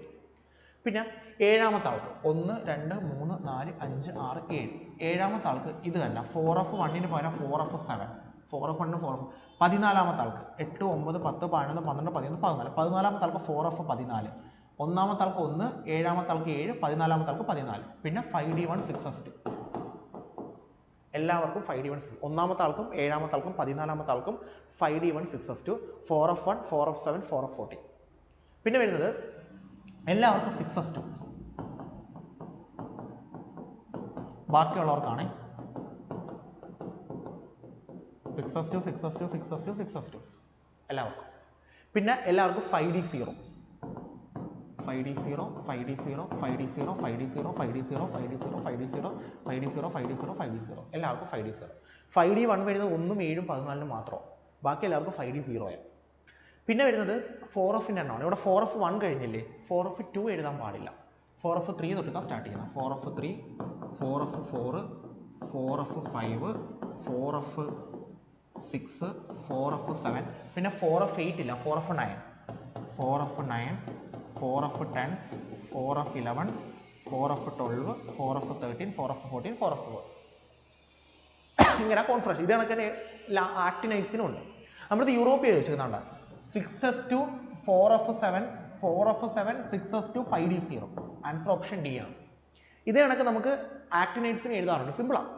പിന്നെ ഏഴാമത്തെ ആൾക്ക് 1 2 3 4 5 6 7. ഏഴാമത്തെ ആൾക്ക് ഇത് തന്നെ 4F1 പകരം 4F7. 4F1 4F. 14ാമത്തെ ആൾക്ക് 8 9 10 11 12 13 14. 14ാമത്തെ ആൾക്ക് 4F14. ഒന്നാമത്തെ ആൾക്ക് 1, ഏഴാമത്തെ ആൾക്ക് 7, 14ാമത്തെ ആൾക്ക് 14. പിന്നെ 5D1 6S2. എല്ലാവർക്കും 5D1 ഒന്നാമത്തെ ആൾക്കും ഏഴാമത്തെ ആൾക്കും 14ാമത്തെ ആൾക്കും 5D1 6S2. 4F1 4F7 4F14. പിന്നെ വരുന്നത് എല്ലാവർക്കും 6S2. ബാക്കിയുള്ളവർക്കാണ് 6S2 6S2 6S2 6S2 എല്ലാവർക്കും. പിന്നെ എല്ലാവർക്കും 5D0 5D0 5D0 5D0 5D0 5D0 5D0 5D0 5D0 5D0 5D0 എല്ലാവർക്കും 5D0. 5D1 വരുന്നത് 1 7 14 മാത്രം. ബാക്കി എല്ലാവർക്കും 5D0 ആണ്. പിന്നെ വരുന്നത് 4Fൻ്റെ എണ്ണമാണ്. ഇവിടെ 4F1 കഴിഞ്ഞില്ലേ, 4F2 എഴുതാൻ പാടില്ല. 4F3 തൊട്ടാണ് സ്റ്റാർട്ട് ചെയ്യുന്നത്. 4F3 4F4 4F5 4F6 4F7. പിന്നെ 4F8 ഇല്ല, 4F9 4F9 4F10 4F11 4F12 4F13 4F14 4F4. ഇങ്ങനെ കോൺഫറൻസ് ഇത് കണക്കിന് ആക്ടിനൈറ്റ്സിനും ഉണ്ട്. നമ്മുടെ യൂറോപ്പിൽ ചോദിച്ചിരിക്കുന്നുണ്ട് 6S2 4F7 4F7 6S2 5D0. Answer option D ആണ്. ഇതേ കണക്ക് നമുക്ക് ആക്ടിനൈറ്റ്സിന് എഴുതാറുണ്ട്, സിമ്പിളാണ്.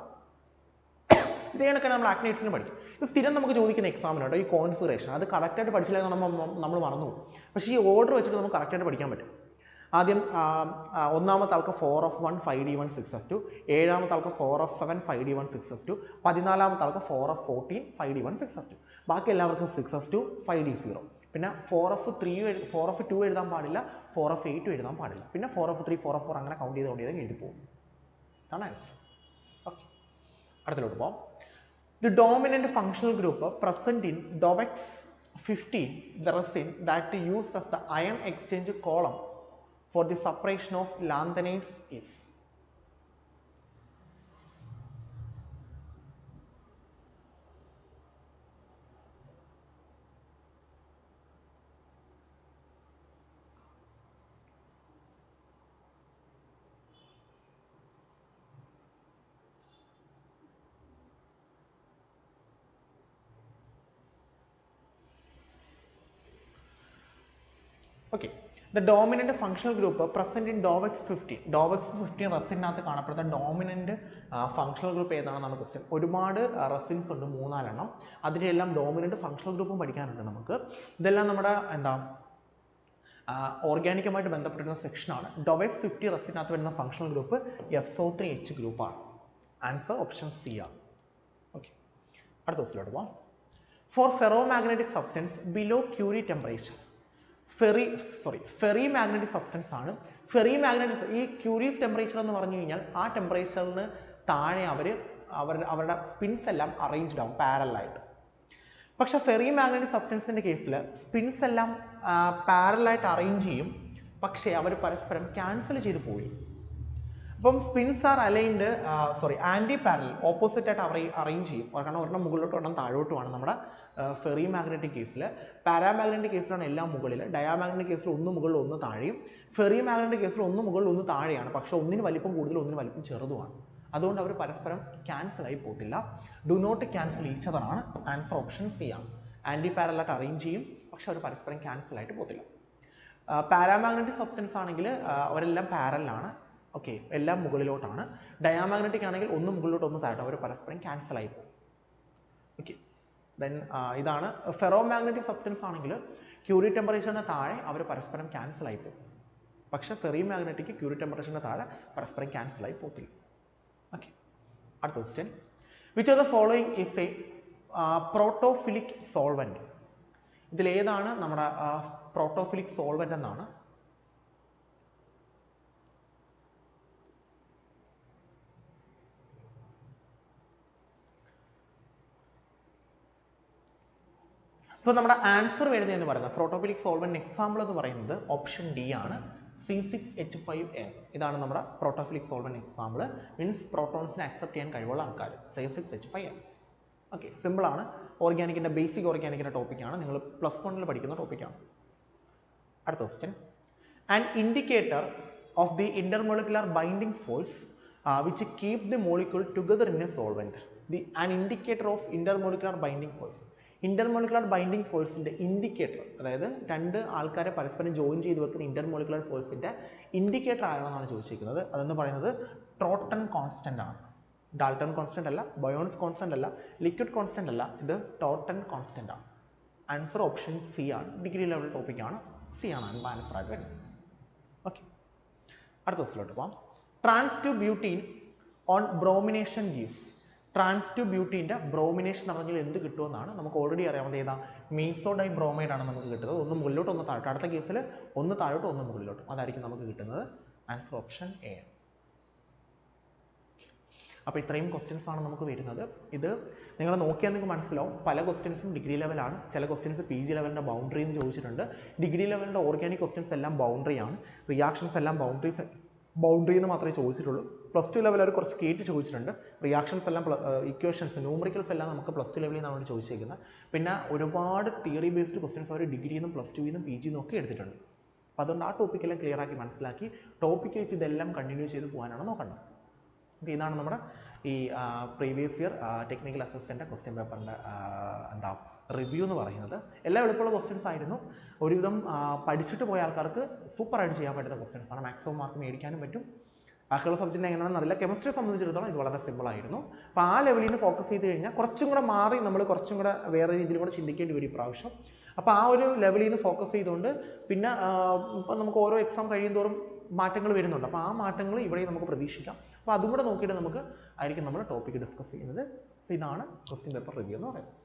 ഇതേ കണക്കാണ് നമ്മൾ ആക്ടിനൈറ്റ്സിന് പഠിക്കും. ഇത് സ്ഥിരം നമുക്ക് ചോദിക്കുന്ന എക്സാമിനുണ്ട് ഈ കോൺഫിഗറേഷൻ. അത് കറക്റ്റായിട്ട് പഠിച്ചില്ല നമ്മൾ മറന്നു പോകും. പക്ഷേ ഈ ഓർഡർ വെച്ചിട്ട് നമുക്ക് കറക്റ്റായിട്ട് പഠിക്കാൻ പറ്റും. ആദ്യം ഒന്നാമത്തെ ആൾക്ക് 4F1 5D1 6S2. ഏഴാമത്തെ ആൾക്ക് 4F7 5D1 6S2. 14ാമത്തെ ആൾക്ക് 4F14 5D1 6S2. ബാക്കി എല്ലാവർക്കും 6S2 5D0. പിന്നെ 4F2 എഴുതാൻ പാടില്ല, 4F8 എഴുതാൻ പാടില്ല. പിന്നെ 4F3 4F4 അങ്ങനെ കൗണ്ട് ചെയ്ത് എഴുതി പോകും. അതാണ് ആൻസർ. ഓക്കെ, അടുത്തിലോട്ട് പോകാം. The dominant functional group present in DOVX 15, the resin that used as the ion exchange column for the separation of lanthanides is. Okay, the dominant functional group present in DOVX 15. DOVX 15 റെസിനകത്ത് കാണപ്പെടുന്ന dominant functional group ഏതാണെന്നാണ് question. ഒരുപാട് resins ഉണ്ട്, 3-4 എണ്ണം. അതിൻ്റെ എല്ലാം dominant functional ഗ്രൂപ്പും പഠിക്കാനുണ്ട് നമുക്ക്. ഇതെല്ലാം നമ്മുടെ ഓർഗാനിക്കുമായിട്ട് ബന്ധപ്പെട്ടിരുന്ന സെക്ഷനാണ്. DOVX 50 റെസിനകത്ത് വരുന്ന ഫങ്ഷണൽ ഗ്രൂപ്പ് SO3H ഗ്രൂപ്പാണ്. ആൻസർ ഓപ്ഷൻ സി ആണ്. ഓക്കെ, അടുത്ത ക്വസ്റ്റ്യനിലോട്ട് പോകാം. For ferromagnetic substance below Curie temperature, ferrimagnetic substance ആണ്. ഫെറി മാഗ്നറ്റിക് ഈ ക്യൂരീസ് ടെമ്പറേച്ചർ എന്ന് പറഞ്ഞു കഴിഞ്ഞാൽ ആ ടെമ്പറേച്ചറിന് താഴെ അവരുടെ സ്പിൻസ് എല്ലാം അറേഞ്ച്ഡ് ആവും പാരലായിട്ട്. പക്ഷെ ഫെറി മാഗ്നറ്റിക് സബ്സ്റ്റൻസിൻ്റെ കേസിൽ സ്പിൻസ് എല്ലാം പാരലായിട്ട് അറേഞ്ച് ചെയ്യും, പക്ഷേ അവർ പരസ്പരം ക്യാൻസൽ ചെയ്ത് പോയി. അപ്പം spins are aligned antiparallel opposite ആയിട്ട് അറേഞ്ച് ചെയ്യും. കാരണം ഒരെണ്ണം മുകളിലോട്ട് ഒരെണ്ണം താഴോട്ടുമാണ് നമ്മുടെ ഫെറി മാഗ്നറ്റിക് കേസിൽ. പാരാമാഗ്നറ്റിക് കേസിലാണ് എല്ലാം മുകളിൽ, ഡയാമാഗ്നറ്റിക് കേസിൽ ഒന്ന് മുകളിൽ ഒന്ന് താഴെയും, ഫെറി മാഗ്നറ്റിക് കേസിൽ ഒന്ന് മുകളിൽ ഒന്ന് താഴെയാണ്. പക്ഷേ ഒന്നിന് വലിപ്പം കൂടുതൽ ഒന്നിന് വലിപ്പം ചെറുതുമാണ്. അതുകൊണ്ട് അവർ പരസ്പരം ക്യാൻസലായി പോകത്തില്ല. Do not cancel each other ആണ്. ആൻസർ ഓപ്ഷൻ സി ആണ്. ആൻറ്റി പാരലായിട്ട് അറേഞ്ച് ചെയ്യും, പക്ഷെ അവർ പരസ്പരം ക്യാൻസലായിട്ട് പോകത്തില്ല. പാരാമാഗ്നറ്റിക് സബ്സ്റ്റൻസ് ആണെങ്കിൽ അവരെല്ലാം പാരലാണ്. ഓക്കെ, എല്ലാം മുകളിലോട്ടാണ്. ഡയാമാഗ്നറ്റിക് ആണെങ്കിൽ ഒന്ന് മുകളിലോട്ട് ഒന്ന് താഴോട്ട്, അവർ പരസ്പരം ക്യാൻസലായി പോകും. ഓക്കെ, ദെൻ ഇതാണ് ഫെറോമാഗ്നറ്റിക് സബ്സ്റ്റൻസ് ആണെങ്കിൽ ക്യൂരി ടെമ്പറേച്ചറിന് താഴെ അവർ പരസ്പരം ക്യാൻസലായി പോകും. പക്ഷെ ഫെറി മാഗ്നറ്റിക് ക്യൂരി ടെമ്പറേച്ചറിന് താഴെ പരസ്പരം ക്യാൻസലായി പോകത്തില്ല. ഓക്കെ, അടുത്ത question. Which of the following is a protophilic solvent? ഇതിലേതാണ് നമ്മുടെ പ്രോട്ടോഫിലിക് സോൾവെന്റ് എന്നാണ്. സോ നമ്മുടെ ആൻസർ വരുന്നതെന്ന് പറയുന്നത് പ്രോട്ടോഫിലിക് സോൾവെന്റ് എക്സാമ്പിൾ എന്ന് പറയുന്നത് ഓപ്ഷൻ ഡി ആണ്, C6H5N. ഇതാണ് നമ്മുടെ protophilic solvent example. Means പ്രോട്ടോൺസിനെ accept ചെയ്യാൻ കഴിവുള്ള ആൾക്കാർ, C6H5N. ഓക്കെ, സിമ്പിളാണ്. ഓർഗാനിക്കിൻ്റെ ബേസിക് ഓർഗാനിക്കിൻ്റെ ടോപ്പിക്കാണ്, നിങ്ങൾ +1 പഠിക്കുന്ന ടോപ്പിക്കാണ്. അടുത്ത question. An indicator of the intermolecular binding force which keeps the molecule together in a solvent. An indicator of intermolecular binding force. Intermolecular binding ഫോഴ്സിൻ്റെ ഇൻഡിക്കേറ്റർ, അതായത് രണ്ട് ആൾക്കാരെ പരസ്പരം ജോയിൻ ചെയ്ത് വെക്കുന്ന ഇന്റർമോളിക്കുലർ ഫോഴ്സിൻ്റെ ഇൻഡിക്കേറ്റർ ആരാണെന്നാണ് ചോദിച്ചിരിക്കുന്നത്. അതെന്ന് പറയുന്നത് ടോട്ടൺ കോൺസ്റ്റൻ്റ് ആണ്. ഡാൾട്ടൺ കോൺസ്റ്റൻ്റ് അല്ല, ബയോൺസ് കോൺസ്റ്റൻ്റ് അല്ല, ലിക്വിഡ് കോൺസ്റ്റൻ്റ് അല്ല, ഇത് ടോട്ടൺ കോൺസ്റ്റൻ്റ് ആണ്. ആൻസർ ഓപ്ഷൻ സി ആണ്. ഡിഗ്രി ലെവൽ ടോപ്പിക്കാണ്, സി ആണ് ആൻസർ ആയിട്ട് വരുന്നത്. ഓക്കെ, അടുത്ത ക്വസ്റ്റിലോട്ട് പോകാം. Trans butene on bromination gives. ട്രാൻസ്-ടു-ബ്യൂട്ടീൻ്റെ ബ്രോമിനേഷൻ എന്ന് പറഞ്ഞാൽ എന്ത് കിട്ടുമെന്നാണ് നമുക്ക് ഓൾറെഡി അറിയാവുന്നത്. ഏതാ? മീസോഡൈ ബ്രോമൈഡ് ആണ് നമുക്ക് കിട്ടുന്നത്. ഒന്ന് മുകളിലോട്ട് ഒന്ന് താഴോട്ട്, അടുത്ത കേസിൽ ഒന്ന് താഴോട്ട് ഒന്ന് മുകളിലോട്ട്, അതായിരിക്കും നമുക്ക് കിട്ടുന്നത്. Answer option A. അപ്പോൾ ഇത്രയും ക്വസ്റ്റ്യൻസ് ആണ് നമുക്ക് വരുന്നത്. ഇത് നിങ്ങൾ നോക്കിയാൽ നിങ്ങൾക്ക് മനസ്സിലാവും, പല ക്വസ്റ്റ്യൻസും ഡിഗ്രി ലെവലാണ്, ചില ക്വസ്റ്റ്യൻസ് PG ലെവലിൻ്റെ ബൗണ്ടറി എന്ന് ചോദിച്ചിട്ടുണ്ട്. ഡിഗ്രി ലെവലിൻ്റെ ഓർഗാനിക് ക്വസ്റ്റ്യൻസ് എല്ലാം ബൗണ്ടറിയാണ്, റിയാക്ഷൻസ് എല്ലാം ബൗണ്ടറി എന്ന് മാത്രമേ ചോദിച്ചിട്ടുള്ളൂ. +2 ലെവൽ അവർ കുറച്ച് കേട്ട് ചോദിച്ചിട്ടുണ്ട്. റിയാക്ഷൻസ് എല്ലാം ഇക്വേഷൻസ് ന്യൂമറിക്കൽസ് എല്ലാം നമുക്ക് +2 ലെവലിൽ നിന്നാണ് ചോദിച്ചിരിക്കുന്നത്. പിന്നെ ഒരുപാട് തിയറി ബേസ്ഡ് ക്വസ്റ്റ്യൻസ് അവർ ഡിഗ്രിന്നും +2ന്നും PGന്നും ഒക്കെ എടുത്തിട്ടുണ്ട്. അപ്പോൾ അതുകൊണ്ട് ആ ടോപ്പിക്കെല്ലാം ക്ലിയർ ആക്കി മനസ്സിലാക്കി ടോപ്പിക്ക് വെച്ച് ഇതെല്ലാം കണ്ടിന്യൂ ചെയ്ത് പോകാനാണ് നോക്കേണ്ടത്. അപ്പോൾ ഇതാണ് നമ്മുടെ ഈ previous year technical assistant question പേപ്പറിൻ്റെ റിവ്യൂ എന്ന് പറയുന്നത്. എല്ലാം എളുപ്പമുള്ള ക്വസ്റ്റ്യൻസ് ആയിരുന്നു. ഒരുവിധം പഠിച്ചിട്ട് പോയ ആൾക്കാർക്ക് സൂപ്പറായിട്ട് ചെയ്യാൻ പറ്റുന്ന ക്വസ്റ്റ്യൻസ് ആണ്. മാക്സിമം മാർക്ക് മേടിക്കാനും പറ്റും. ബാക്കിയുള്ള സബ്ജക്റ്റ് എങ്ങനെയാണെന്ന് അറിയില്ല. കെമിസ്ട്രിയെ സംബന്ധിച്ചിടത്തോളം ഇത് വളരെ സിമ്പിളായിരുന്നു. അപ്പോൾ ആ ലെവലിൽ നിന്ന് ഫോക്കസ് ചെയ്ത് കഴിഞ്ഞാൽ കുറച്ചും കൂടെ മാറി നമ്മൾ കുറച്ചും കൂടെ വേറെ രീതിയിലും കൂടെ ചിന്തിക്കേണ്ടി വരും ഇപ്രാവശ്യം. അപ്പോൾ ആ ഒരു ലെവലിൽ നിന്ന് ഫോക്കസ് ചെയ്തുകൊണ്ട് പിന്നെ ഇപ്പം നമുക്ക് ഓരോ എക്സാം കഴിയുന്തോറും മാറ്റങ്ങൾ വരുന്നുണ്ട്. അപ്പോൾ ആ മാറ്റങ്ങൾ ഇവിടെ നമുക്ക് പ്രതീക്ഷിക്കാം. അപ്പോൾ അതും കൂടെ നോക്കിയിട്ട് നമുക്ക് ആയിരിക്കും നമ്മൾ ടോപ്പിക്ക് ഡിസ്കസ് ചെയ്യുന്നത്. സോ ഇതാണ് ക്വസ്റ്റ്യൻ പേപ്പർ റിവ്യൂ എന്ന് പറയുന്നത്.